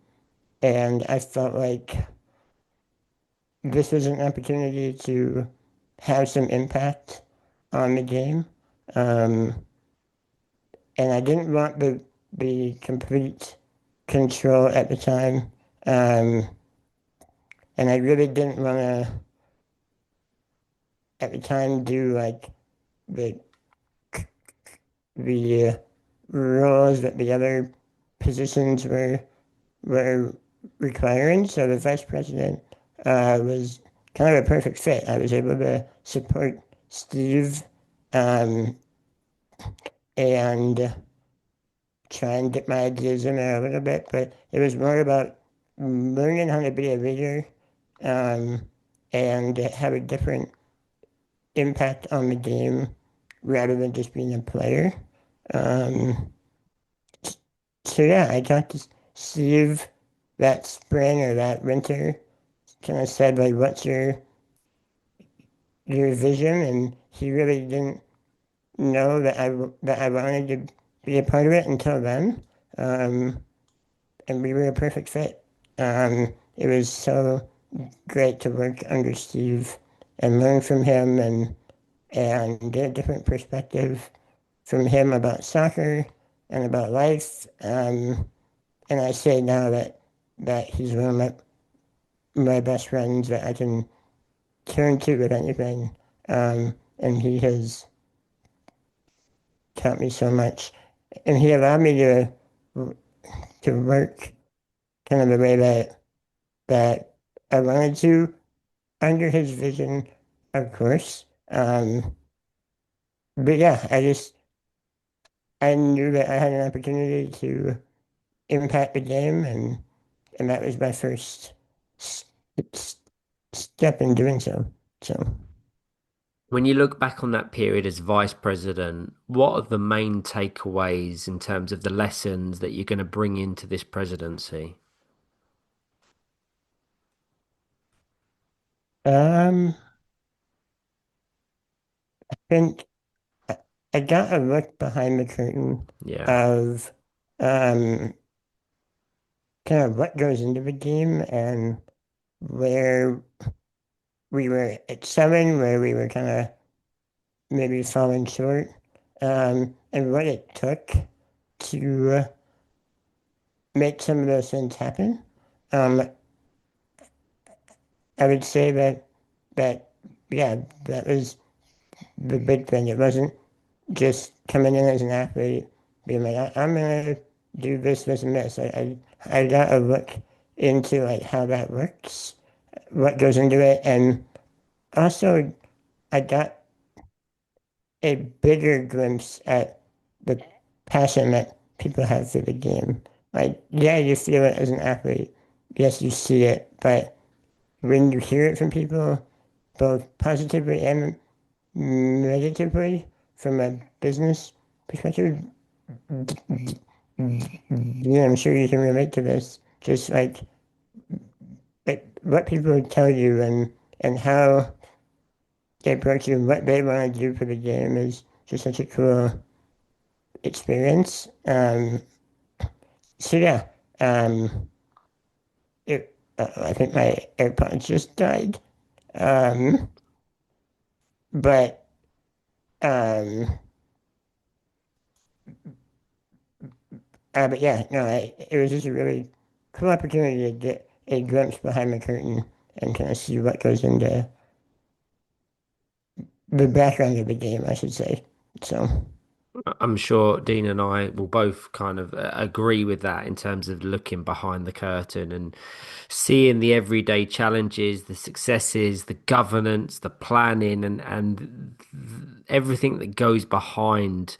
and I felt like this was an opportunity to have some impact on the game. Um, and I didn't want the complete control at the time. Um, and I really didn't want to, at the time, do like the the roles that the other positions were requiring. So the vice president was kind of a perfect fit. I was able to support Steve, um, and try and get my ideas in there a little bit, but it was more about learning how to be a leader, um, and have a different impact on the game rather than just being a player. Um, so yeah, I talked to Steve that spring or that winter, kind of said like, "What's your vision?" And he really didn't know that I wanted to be a part of it until then. And we were a perfect fit. It was so great to work under Steve and learn from him and get a different perspective from him about soccer and about life. And I say now that he's one of my best friends that I can turn to with anything. And he has taught me so much. And he allowed me to work kind of the way that I wanted to under his vision, of course. But yeah, I knew that I had an opportunity to impact the game, and that was my first s- step in doing so. So, When you look back on that period as vice president, what are the main takeaways in terms of the lessons that you're going to bring into this presidency? I think I I got a look behind the curtain Yeah. of um, kind of what goes into the game and where we were excelling, where we were kind of maybe falling short, and what it took to make some of those things happen. Um, I would say that yeah, that was the big thing. It wasn't just coming in as an athlete, being like, I'm gonna do this, this, and this. I got a look into like how that works, what goes into it, and also I got a bigger glimpse at the passion that people have for the game. Like, yeah, you feel it as an athlete. Yes, you see it, but when you hear it from people, both positively and negatively, from a business perspective, yeah, I'm sure you can relate to this. Just like what people tell you and how they approach you, what they want to do for the game is just such a cool experience. So yeah, I think my AirPods just died. Um, but um, but yeah, no, it was just a really cool opportunity to get a glimpse behind the curtain and kind of see what goes into the background of the game, I should say. So I'm sure Dean and I will both kind of agree with that in terms of looking behind the curtain and seeing the everyday challenges, the successes, the governance, the planning, and everything that goes behind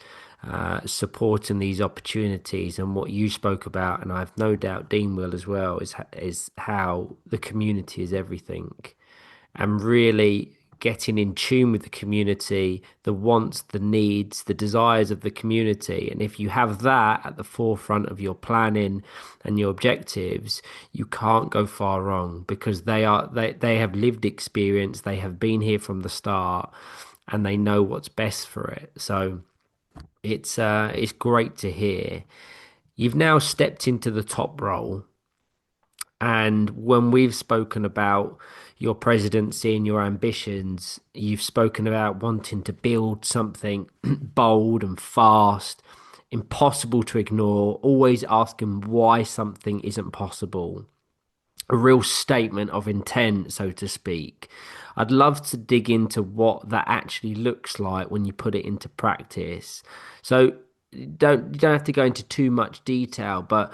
supporting these opportunities. And what you spoke about, and I've no doubt Dean will as well, is how the community is everything and really getting in tune with the community, the wants, the needs, the desires of the community. And if you have that at the forefront of your planning and your objectives, you can't go far wrong because they have lived experience, they have been here from the start, and they know what's best for it. So it's great to hear. You've now stepped into the top role. And when we've spoken about your presidency and your ambitions, you've spoken about wanting to build something bold and fast, impossible to ignore, always asking why something isn't possible. A real statement of intent, so to speak. I'd love to dig into what that actually looks like when you put it into practice. So you don't have to go into too much detail, but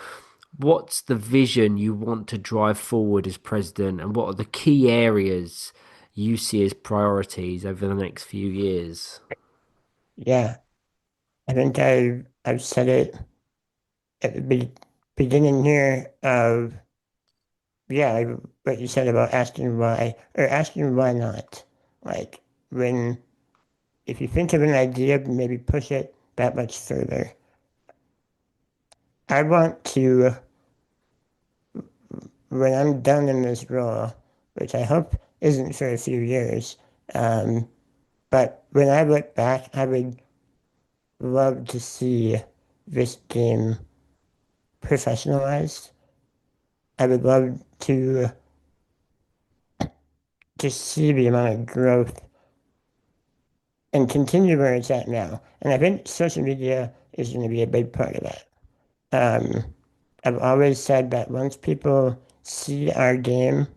what's the vision you want to drive forward as president, and what are the key areas you see as priorities over the next few years? yeah, I think I've said it at the beginning here of yeah, like what you said about asking why or asking why not. Like when if you think of an idea, maybe push it that much further. I want to, when I'm done in this role, which I hope isn't for a few years, um, but when I look back, I would love to see this game professionalized. I would love to to see the amount of growth and continue where it's at now. And I think social media is going to be a big part of that. I've always said that once people see our game,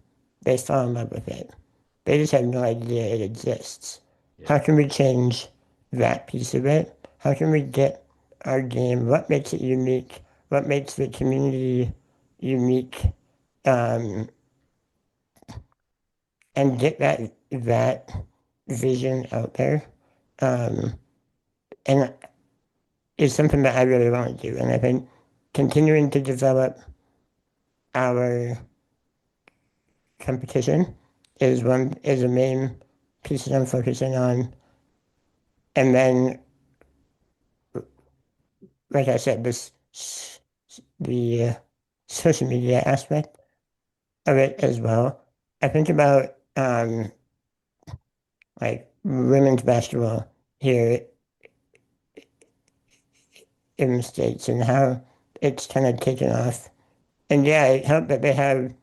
they fall in love with it. They just have no idea it exists. How can we change that piece of it? How can we get our game? What makes it unique? What makes the community unique? And get that vision out there. And it's something that I really want to do. And I think continuing to develop our competition is a main piece that I'm focusing on. And then, like I said, the social media aspect of it as well. I think about like women's basketball here in the States and how it's kind of taken off. And yeah, it helped that they have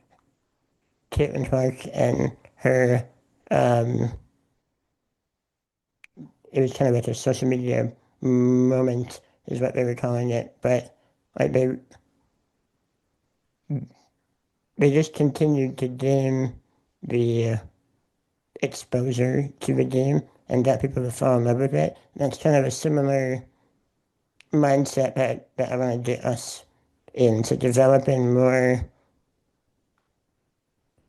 Caitlin Clark and her, it was kind of like a social media moment is what they were calling it. But like they just continued to gain the exposure to the game and got people to fall in love with it. And that's kind of a similar mindset that I want to get us into developing more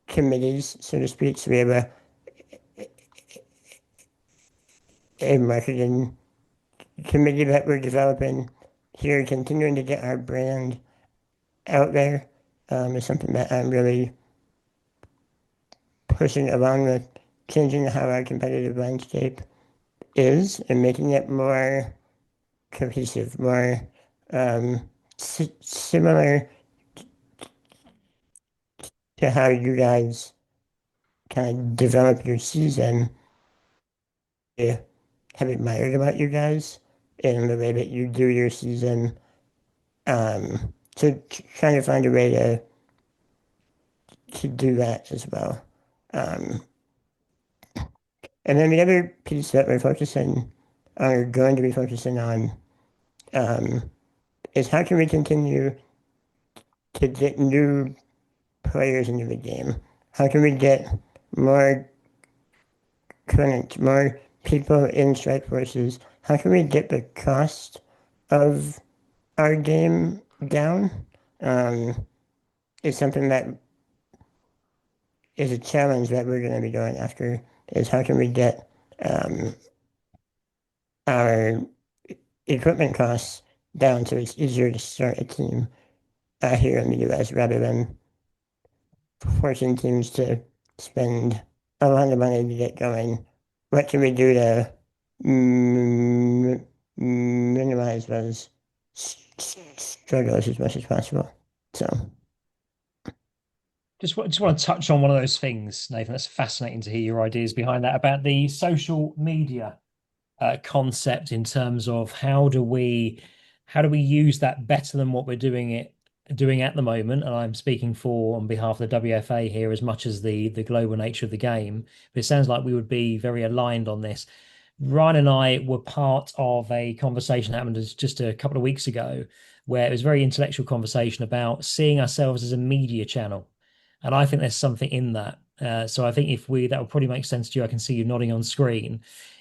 committees, so to speak. So we have a marketing committee that we're developing here, continuing to get our brand out there is something that I'm really pushing along with changing how our competitive landscape is and making it more cohesive, more similar to how you guys kind of develop your season. I have admired about you guys in the way that you do your season. So trying to find a way to do that as well. And then the other piece that we're focusing on, or going to be focusing on, is how can we continue to get new players into the game? How can we get more clinics, more people in strike forces? How can we get the cost of our game down? Is something that is a challenge that we're going to be going after. Is how can we get our equipment costs down so it's easier to start a team here in the U.S. rather than forcing teams to spend a lot of money to get going. What can we do to minimize those struggles as much as possible? So, just want to touch on one of those things, Nathan. That's fascinating to hear your ideas behind that about the social media concept in terms of how do we use that better than what we're doing at the moment. And I'm speaking on behalf of the WFA here as much as the global nature of the game. But it sounds like we would be very aligned on this. Ryan and I were part of a conversation that happened just a couple of weeks ago, where it was a very intellectual conversation about seeing ourselves as a media channel. And I think there's something in that. So I think that would probably make sense to you. I can see you nodding on screen.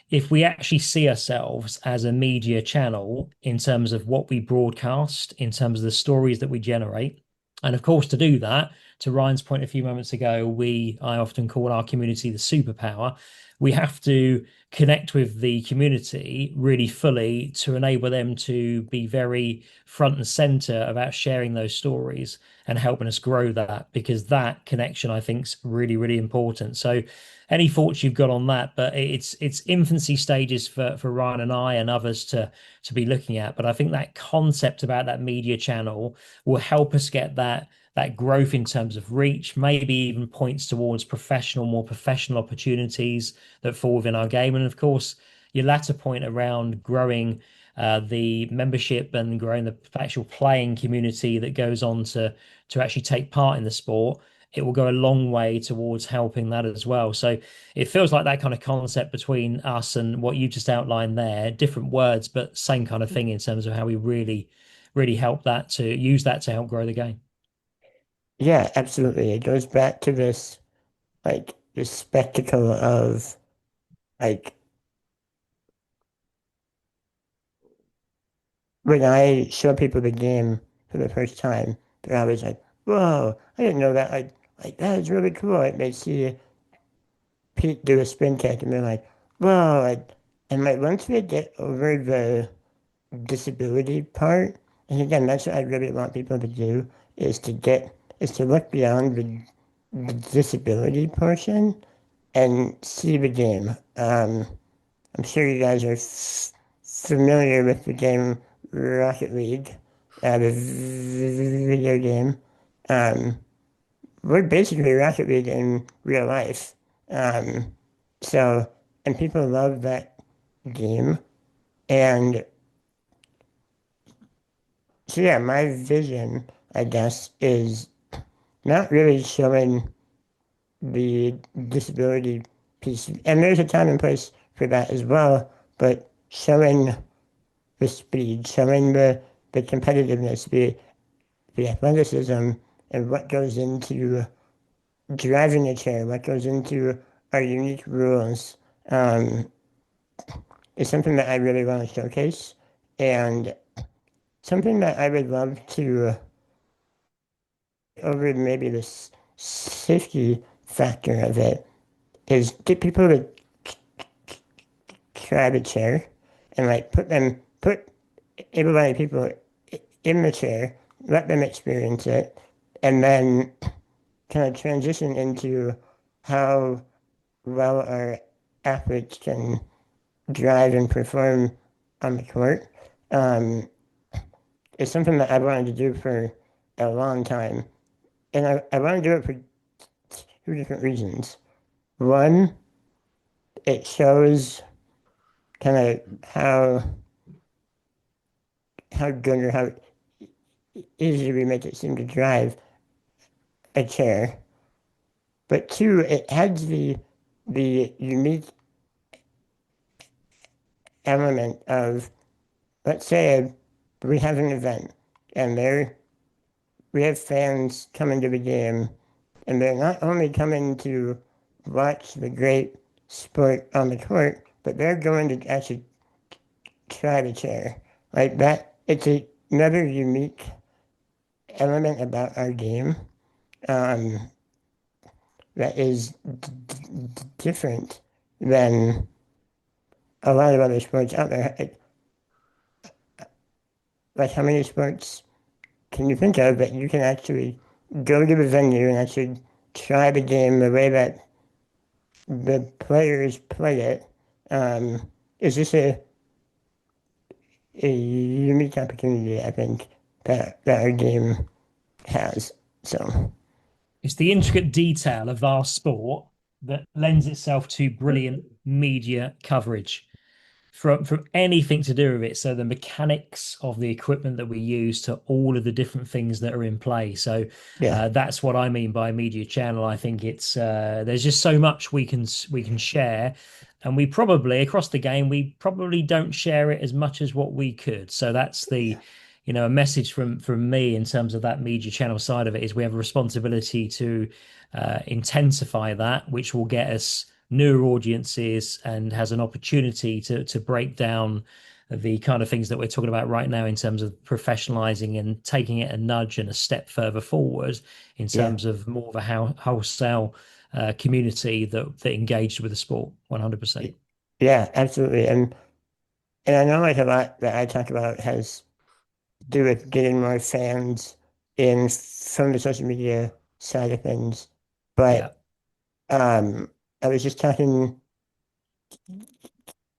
If we actually see ourselves as a media channel in terms of what we broadcast, in terms of the stories that we generate, and of course, to do that, to Ryan's point a few moments ago, I often call our community the superpower. We have to connect with the community really fully to enable them to be very front and center about sharing those stories and helping us grow that, because that connection, I think, is really, really important. So any thoughts you've got on that? But it's infancy stages for Ryan and I and others to be looking at. But I think that concept about that media channel will help us get that growth in terms of reach, maybe even points towards more professional opportunities that fall within our game. And of course, your latter point around growing the membership and growing the actual playing community that goes on to actually take part in the sport it will go a long way towards helping that as well. So it feels like that kind of concept between us and what you just outlined there, different words, but same kind of thing in terms of how we really help that to use that to help grow the game. Yeah, absolutely. It goes back to this like this spectacle of like when I show people the game for the first time, they're always like, "Whoa, I didn't know that." Like that is really cool. Like they see Pete do a spin kick, and they're like, "Whoa!" And like once they get over the disability part, and again, that's what I really want people to do is to look beyond the disability portion and see the game. I'm sure you guys are familiar with the game Rocket League, the video game. Um, we're basically Rocket League in real life. Um, so, and people love that game. And so, yeah, my vision, I guess, is not really showing the disability piece. And there's a time and place for that as well, but showing the speed, showing the competitiveness, the athleticism, and what goes into driving a chair, what goes into our unique rules, um, is something that I really want to showcase, and something that I would love to, over maybe the safety factor of it, is get people to try the chair and like put able-bodied people in the chair, let them experience it, and then kind of transition into how well our athletes can drive and perform on the court. Um, it's something that I wanted to do for a long time. And I want to do it for two different reasons. One, it shows kind of how good or how easy we make it seem to drive a chair. But two, it adds the unique element of, let's say we have an event and we have fans coming to the game, and they're not only coming to watch the great sport on the court, but they're going to actually try the chair. Like that, it's another unique element about our game um, that is different than a lot of other sports out there. Like how many sports can you think of that you can actually go to the venue and actually try the game the way that the players play it? Is this a unique opportunity, I think, that our game has. So It's the intricate detail of our sport that lends itself to brilliant media coverage from anything to do with it. So the mechanics of the equipment that we use to all of the different things that are in play. So yeah, that's what I mean by media channel. I think it's there's just so much we can share, and we probably across the game we probably don't share it as much as what we could. So that's the a message from me in terms of that media channel side of it is we have a responsibility to intensify that, which will get us newer audiences and has an opportunity to break down the kind of things that we're talking about right now in terms of professionalizing and taking it a nudge and a step further forward in yeah, terms of more of a wholesale community that engaged with the sport 100%. yeah, absolutely. And I know like a lot that I talk about has to do with getting more fans in from the social media side of things. Yeah. But I was just talking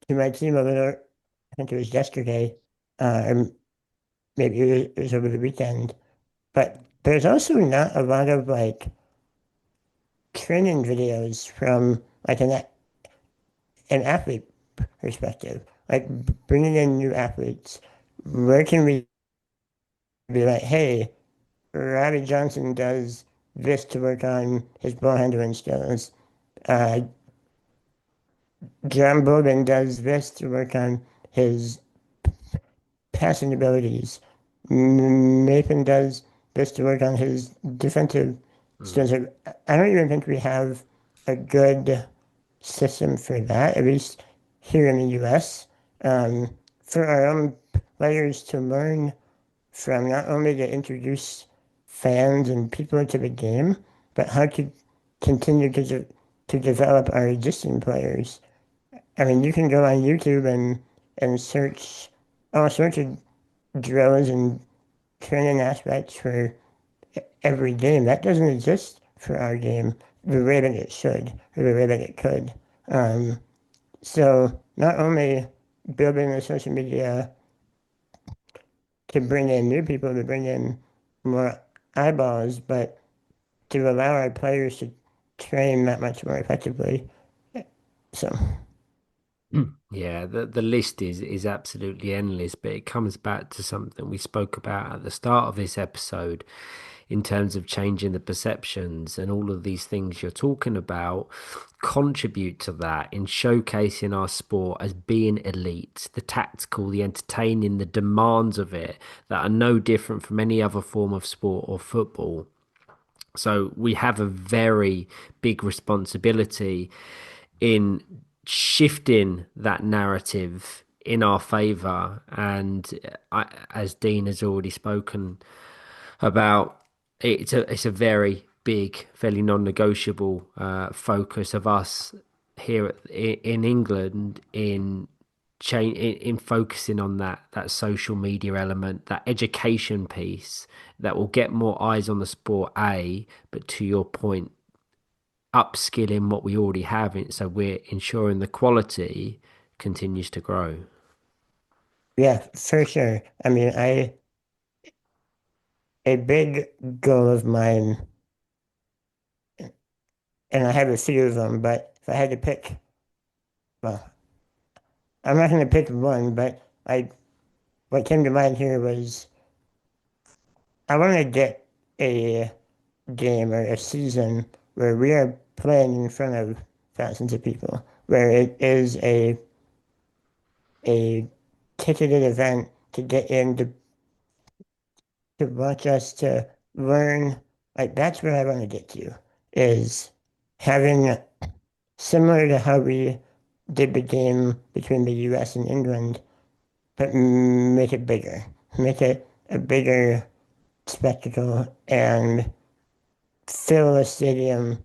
to my team a little, I think it was yesterday, or maybe it was over the weekend. But there's also not a lot of like training videos from like an athlete perspective, like bringing in new athletes. Where can we be like, hey, Robbie Johnson does this to work on his ball handling skills. Uh, John Bolden does this to work on his passing abilities. Nathan does this to work on his defensive skills. I don't even think we have a good system for that, at least here in the US. For our own players to learn from, not only to introduce fans and people to the game, but how to continue to develop our existing players. I mean, you can go on YouTube and search all sorts of drills and training aspects for every game. That doesn't exist for our game the way that it should, or the way that it could. So not only building the social media to bring in new people, to bring in more eyeballs, but to allow our players to train that much more effectively. So Yeah, the list is absolutely endless, but it comes back to something we spoke about at the start of this episode in terms of changing the perceptions, and all of these things you're talking about contribute to that in showcasing our sport as being elite, the tactical, the entertaining, the demands of it that are no different from any other form of sport or football. So we have a very big responsibility in shifting that narrative in our favor. And as Dean has already spoken about, it's a very big, fairly non-negotiable focus of us here in England in focusing on that social media element, that education piece that will get more eyes on the sport. But to your point, upskilling what we already have, so we're ensuring the quality continues to grow. yeah, for sure. I mean, a big goal of mine, and I have a few of them, but if I had to pick, well, I'm not going to pick one, but what came to mind here was I want to get a game or a season where we are playing in front of thousands of people, where it is a ticketed event to get in to watch us, to learn. Like, that's where I want to get to, is having, similar to how we did the game between the US and England, but make it bigger, make it a bigger spectacle, and fill a stadium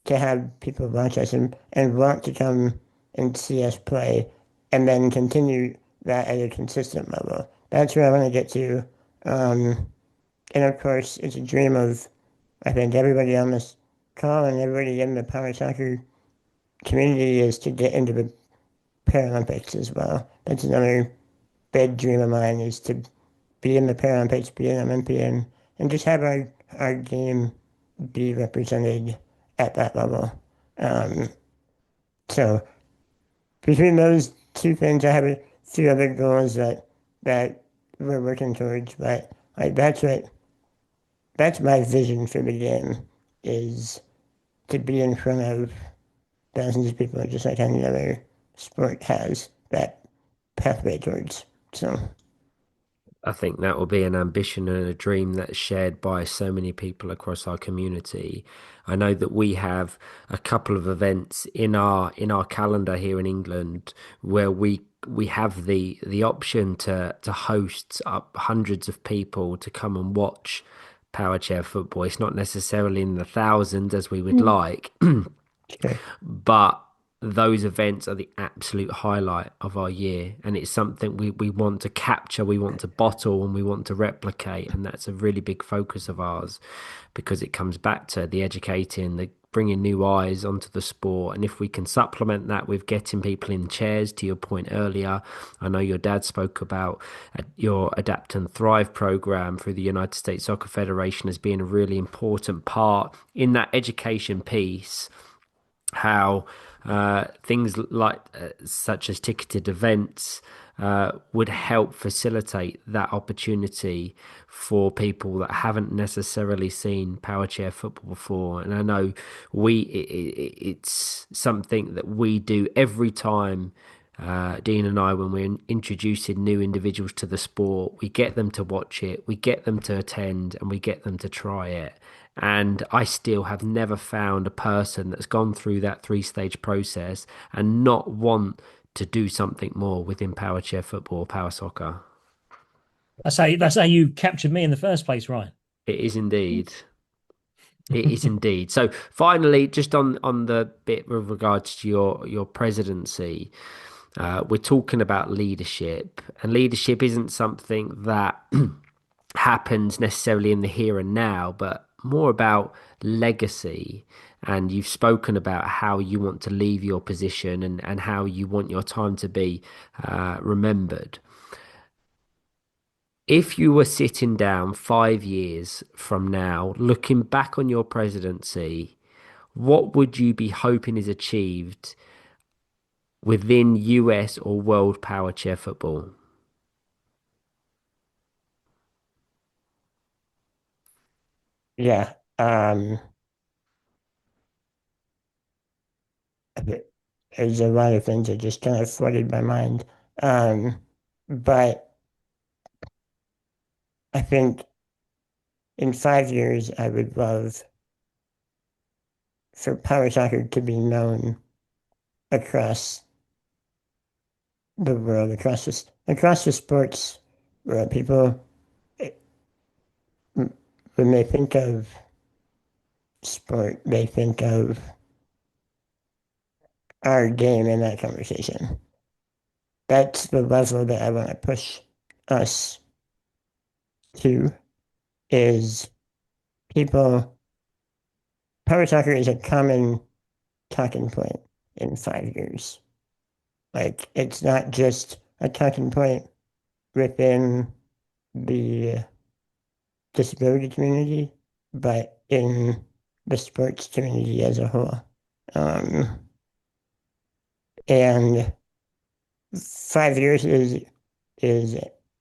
to have people watch us and want to come and see us play, and then continue that at a consistent level. That's where I want to get to. And of course, it's a dream of, I think, everybody on this call and everybody in the power soccer community, is to get into the Paralympics as well. That's another big dream of mine, is to be in the Paralympics, be an Olympian, and just have our game be represented at that level. So between those two things, I have a few other goals that we're working towards, but like that's my vision for the game, is to be in front of thousands of people, just like any other sport has that pathway towards. So I think that will be an ambition and a dream that's shared by so many people across our community. I know that we have a couple of events in our calendar here in England where we have the option to host up hundreds of people to come and watch Powerchair football. It's not necessarily in the thousands as we would like, okay. but those events are the absolute highlight of our year, and it's something we want to capture, we want to bottle, and we want to replicate. And that's a really big focus of ours, because it comes back to the educating, the bringing new eyes onto the sport. And if we can supplement that with getting people in chairs, to your point earlier, I know your dad spoke about your Adapt and Thrive program through the United States Soccer Federation as being a really important part in that education piece. How things like such as ticketed events would help facilitate that opportunity for people that haven't necessarily seen Powerchair football before. And I know it's something that we do every time. Dean and I, when we're introducing new individuals to the sport, we get them to watch it, we get them to attend, and we get them to try it. And I still have never found a person that's gone through that three-stage process and not want to do something more within Powerchair football, power soccer. That's how you captured me in the first place, Ryan. It is indeed. It is indeed. So finally, just on the bit with regards to your presidency, we're talking about leadership, and leadership isn't something that happens necessarily in the here and now, but more about legacy. And you've spoken about how you want to leave your position and how you want your time to be remembered. If you were sitting down 5 years from now, looking back on your presidency, what would you be hoping is achieved within US or world Powerchair football? Yeah. There's a lot of things that just kind of flooded my mind. But I think in 5 years, I would love for power soccer to be known across the world, across the sports world. People, eh, when they think of sport, they think of our game in that conversation. That's the level that I want to push us to, is people, power soccer is a common talking point in 5 years. Like, it's not just a talking point within the disability community, but in the sports community as a whole. And 5 years is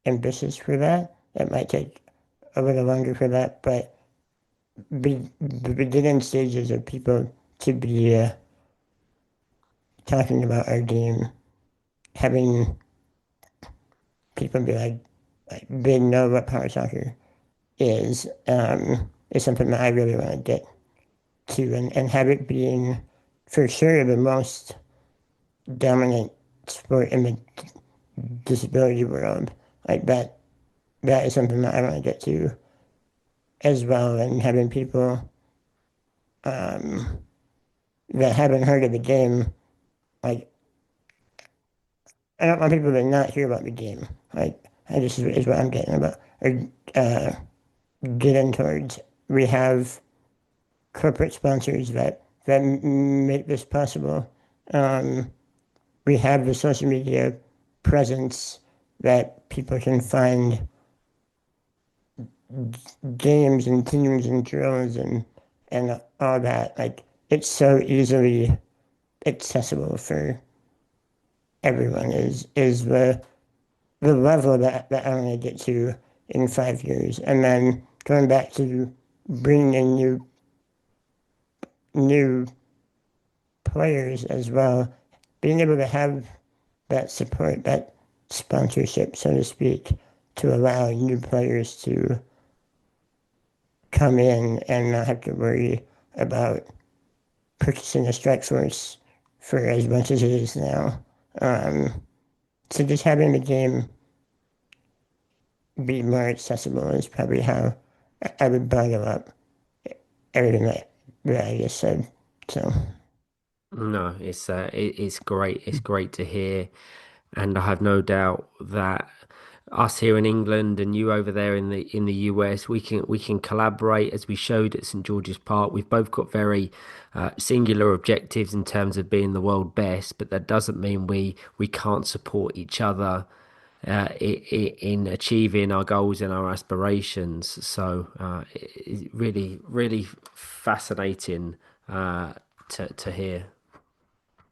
ambitious for that. It might take a little longer for that, but the beginning stages of people to be talking about our game, having people be like they know what power soccer is something that I really want to get to, and have it being for sure the most dominant sport in the disability world. Like that is something that I want to get to as well, and having people that haven't heard of the game, like, I don't want people to not hear about the game. Like, this is what I'm getting about, or getting towards. We have corporate sponsors that make this possible. We have the social media presence that people can find games and teams and drills and all that. Like, it's so easily accessible for everyone. Is the level that I want to get to in 5 years, and then going back to bringing in new players as well, being able to have that support, that sponsorship, so to speak, to allow new players to come in and not have to worry about purchasing a strike force for as much as it is now. So just having the game be more accessible is probably how I would bundle up everything that I just said. So No, it's great. It's great to hear, and I have no doubt that us here in England and you over there in the US, we can collaborate as we showed at St George's Park. We've both got very singular objectives in terms of being the world best, but that doesn't mean we can't support each other in achieving our goals and our aspirations. So it's really, really fascinating to hear.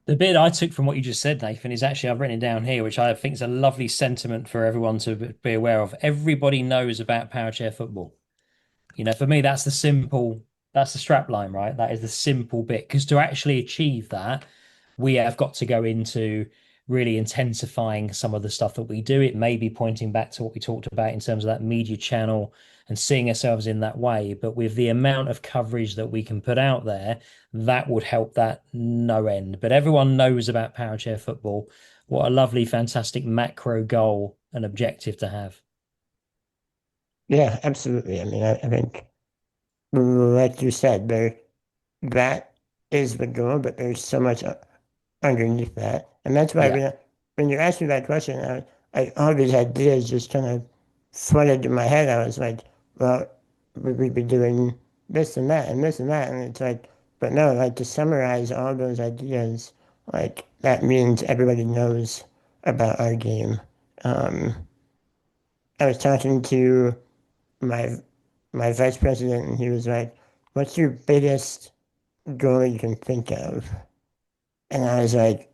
The bit I took from what you just said, Nathan, is actually I've written it down here, which I think is a lovely sentiment for everyone to be aware of. Everybody knows about Powerchair football. For me, that's the strap line, right? That is the simple bit. Because to actually achieve that, we have got to go into really intensifying some of the stuff that we do. It may be pointing back to what we talked about in terms of that media channel and seeing ourselves in that way. But with the amount of coverage that we can put out there, that would help that no end. But everyone knows about Powerchair football. What a lovely, fantastic macro goal and objective to have. Yeah, absolutely. I mean, I think, like you said, that is the goal, but there's so much underneath that. And that's why Yeah. when you asked me that question, all these ideas just kind of flooded in my head. I was like, well, we'd be doing this and that and this and that. And it's like, but no, like to summarize all those ideas, like that means everybody knows about our game. Um, I was talking to my my vice president, and he was like, "What's your biggest goal you can think of?" And I was like,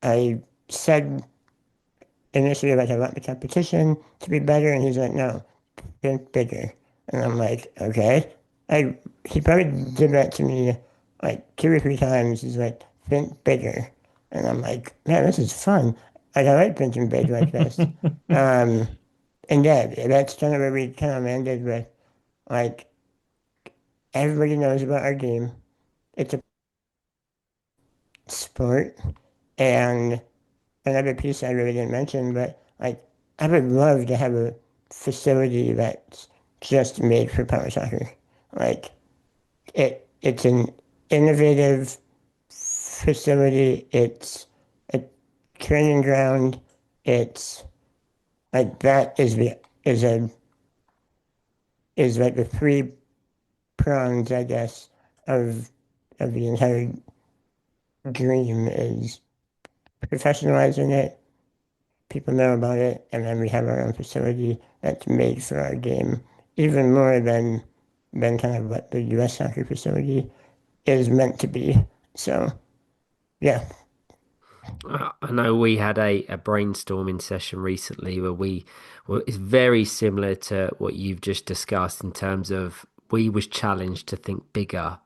I said initially, like, I want the competition to be better, and he's like, "No, think bigger." And I'm like, "Okay." He probably did that to me like 2 or 3 times. He's like, "Think bigger," and I'm like, "Man, this is fun. Like, I like thinking big like this." Um, and yeah, that's kind of where we kind of landed with like everybody knows about our game. It's a sport, and another piece I really didn't mention, but like I would love to have a facility that's just made for power soccer. Like it's an innovative facility. It's a training ground. It's like that is a is like the three prongs, I guess, of the entire dream is professionalizing it, people know about it, and then we have our own facility that's made for our game, even more than kind of what the U.S. soccer facility is meant to be. So, yeah. I know we had a brainstorming session recently where it's very similar to what you've just discussed in terms of we was challenged to think bigger,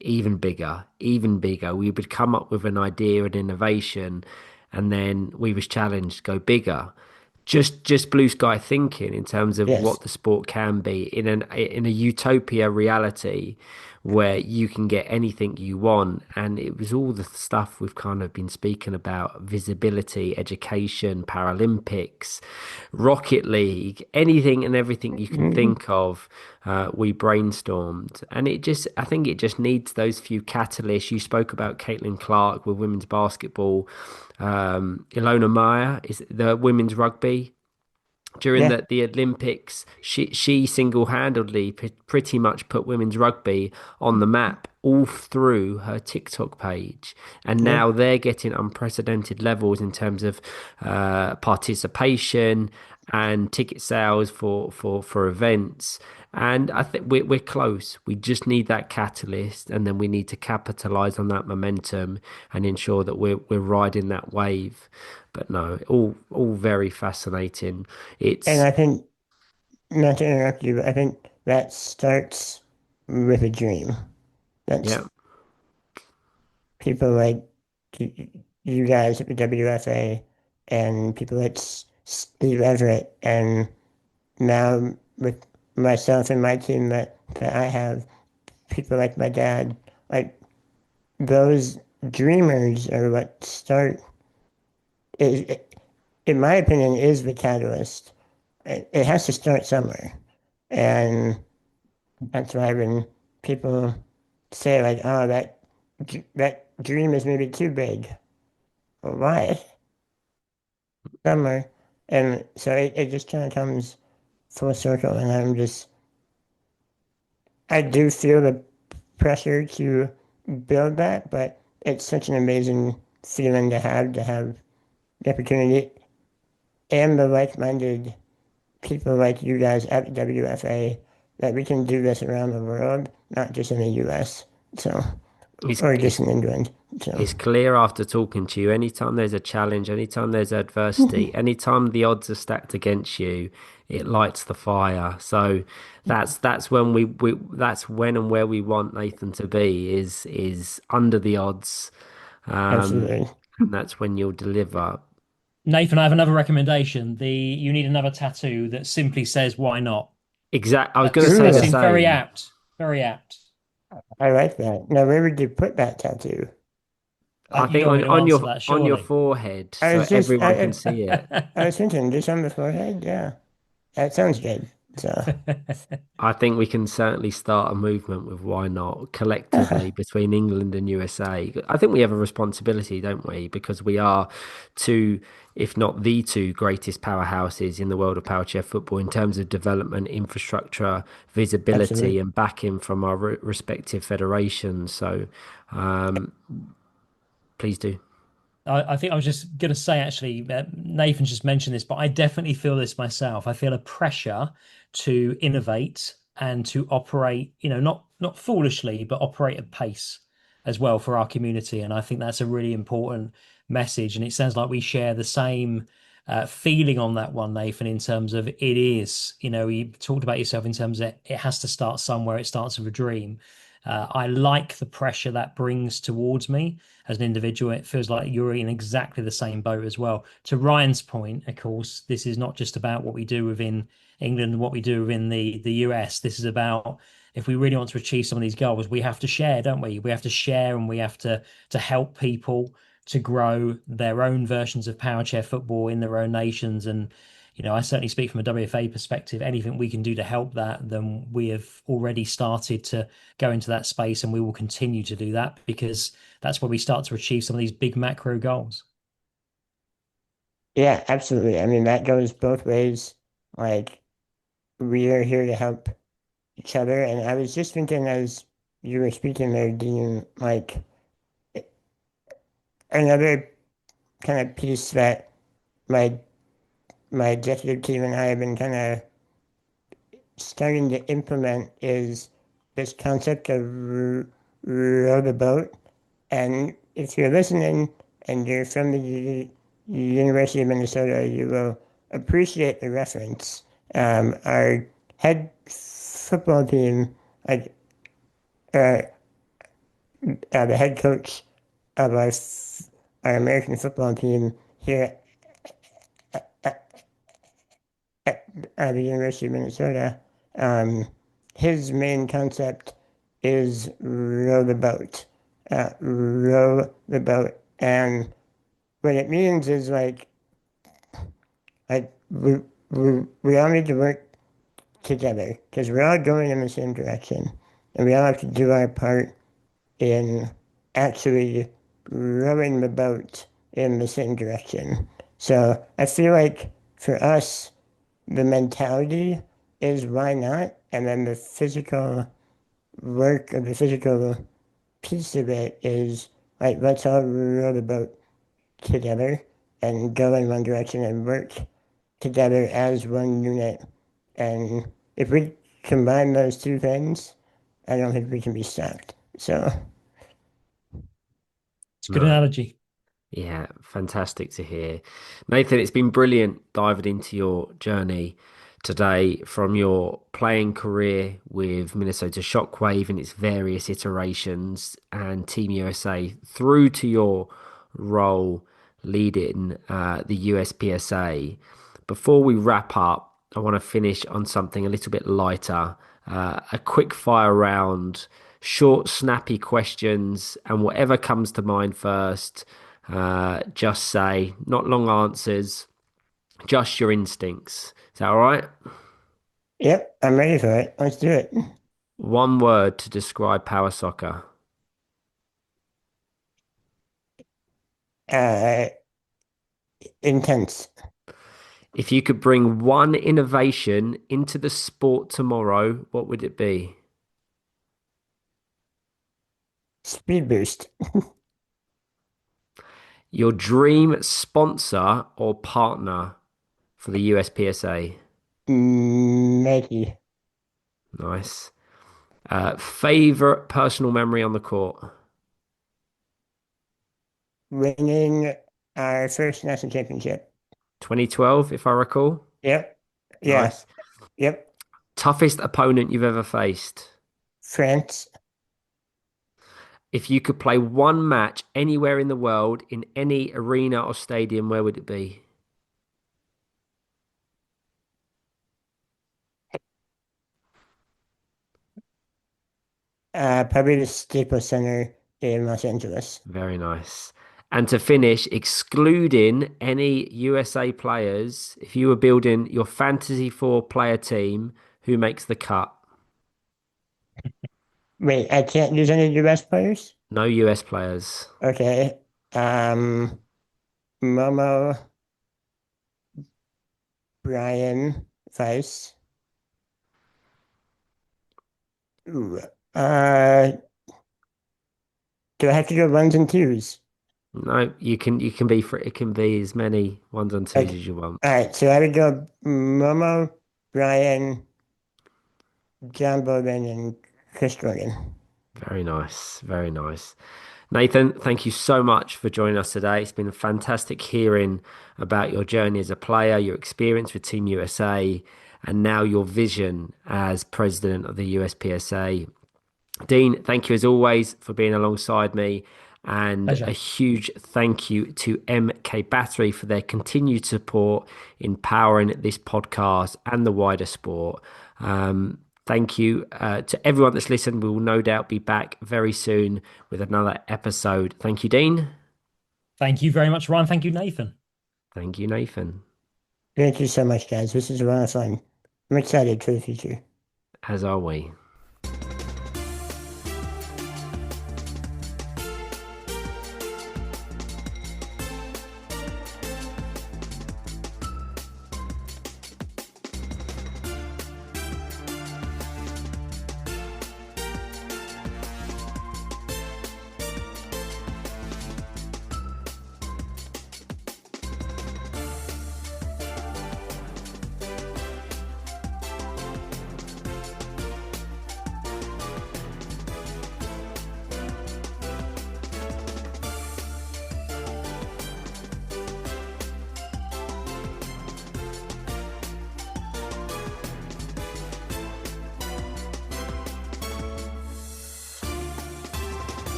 even bigger, even bigger. We would come up with an idea, an innovation, and then we was challenged to go bigger. Just blue sky thinking in terms of Yes. what the sport can be in a utopia reality where you can get anything you want. And it was all the stuff we've kind of been speaking about: visibility, education, Paralympics, Rocket League, anything and everything you can Mhm. think of. We brainstormed, and I think it just needs those few catalysts. You spoke about Caitlin Clark with women's basketball. Ilona Meyer is the women's rugby during Yeah. the Olympics. She single-handedly pretty much put women's rugby on the map all through her TikTok page, and Yeah. now they're getting unprecedented levels in terms of participation and ticket sales for events. And I think we're close. We just need that catalyst, and then we need to capitalize on that momentum and ensure that we're riding that wave. But no, all very fascinating. And It's I think, not to interrupt you, but I think that starts with a dream. That's yeah, people like you guys at the WFA and people like Steve Everett, and now with myself and my team that I have, people like my dad, like those dreamers are what start, is, in my opinion, is the catalyst. It has to start somewhere. And that's why when people say like, oh, that dream is maybe too big. Well, why? Somewhere. And so it just kind of comes full circle, and I do feel the pressure to build that, but it's such an amazing feeling to have the opportunity and the like-minded people like you guys at the WFA that we can do this around the world, not just in the US. So It's, or it's just in England. So It's clear after talking to you, anytime there's a challenge, anytime there's adversity, anytime the odds are stacked against you, it lights the fire. So that's when that's when and where we want Nathan to be is under the odds. Um, absolutely. and that's when you'll deliver. Nathan, I have another recommendation. You need another tattoo that simply says "Why not." I was going to say That the Ooh, seems very same. apt. Very apt. I like that. Now, where would you put that tattoo? I You think don't want me to answer that, on your surely. I so was just, everyone can see it. I was thinking just on the forehead. Yeah, that sounds good. So, I think we can certainly start a movement with why not collectively between England and USA. I think we have a responsibility, don't we? Because we are two, if not the two greatest powerhouses in the world of powerchair football in terms of development, infrastructure, visibility, absolutely. and backing from our respective federations. So um, please do. I think I was just going to say, actually, Nathan just mentioned this, but I definitely feel this myself. I feel a pressure to innovate and to operate, not foolishly, but operate at pace as well for our community. And I think that's a really important message. And it sounds like we share the same feeling on that one, Nathan, in terms of it is, you talked about yourself in terms of it has to start somewhere. It starts with a dream. I like the pressure that brings towards me as an individual. It feels like you're in exactly the same boat as well. To Ryan's point, of course, this is not just about what we do within England and what we do within the US. This is about if we really want to achieve some of these goals, we have to share, don't we? We have to share and we have to help people to grow their own versions of power chair football in their own nations. And I certainly speak from a WFA perspective. Anything we can do to help that, then we have already started to go into that space, and we will continue to do that because that's where we start to achieve some of these big macro goals. Yeah, absolutely. I mean, that goes both ways. Like, we are here to help each other. And I was just thinking as you were speaking there, Dean, like another kind of piece that my my executive team and I have been kind of starting to implement is this concept of row the boat. And if you're listening and you're from the University of Minnesota, you will appreciate the reference. Our head football team, like uh, the head coach of our American football team here at the University of Minnesota, um, his main concept is row the boat. Row the boat. And what it means is like we all need to work together because we're all going in the same direction. And we all have to do our part in actually rowing the boat in the same direction. So I feel like for us, the mentality is why not? And then the physical work of the physical piece of it is like, let's all row the boat together and go in one direction and work together as one unit. And if we combine those two things, I don't think we can be stopped. So, It's a good No. analogy. Yeah, fantastic to hear. Nathan, it's been brilliant diving into your journey today from your playing career with Minnesota Shockwave and its various iterations and Team USA through to your role leading the USPSA. Before we wrap up, I want to finish on something a little bit lighter, a quick fire round, short, snappy questions, and whatever comes to mind first. Just say, not long answers, just your instincts. Is that all right? yep, I'm ready for it. Let's do it. One word to describe power soccer. Uh, intense. If you could bring one innovation into the sport tomorrow, what would it be? Speed boost. Your dream sponsor or partner for the USPSA? Nike. Nice. Favorite personal memory on the court? winning our first national championship. 2012, if I recall. Yep. Yeah. Nice. Yep. Toughest opponent you've ever faced? France. If you could play one match anywhere in the world, in any arena or stadium, where would it be? Probably the Staples Center in Los Angeles. Very nice. And to finish, excluding any USA players, if you were building your fantasy four player team, who makes the cut? Wait, I can't use any US players? No US players. Okay. Momo, Brian, Vice. Ooh. Uh, do I have to go ones and twos? No, you can be for it can be as many ones and twos Okay. as you want. All right, so I would go Momo, Brian, John Bogan, and Chris Jordan. Very nice. Very nice. Nathan, thank you so much for joining us today. It's been a fantastic hearing about your journey as a player, your experience with Team USA, and now your vision as president of the USPSA. Dean, thank you as always for being alongside me. And Pleasure. a huge thank you to MK Battery for their continued support in powering this podcast and the wider sport. Thank you to everyone that's listened. We will no doubt be back very soon with another episode. Thank you, Dean. Thank you very much, Ryan. Thank you, Nathan. Thank you, Nathan. Thank you so much, guys. This is a lot of fun. I'm excited for the future. As are we.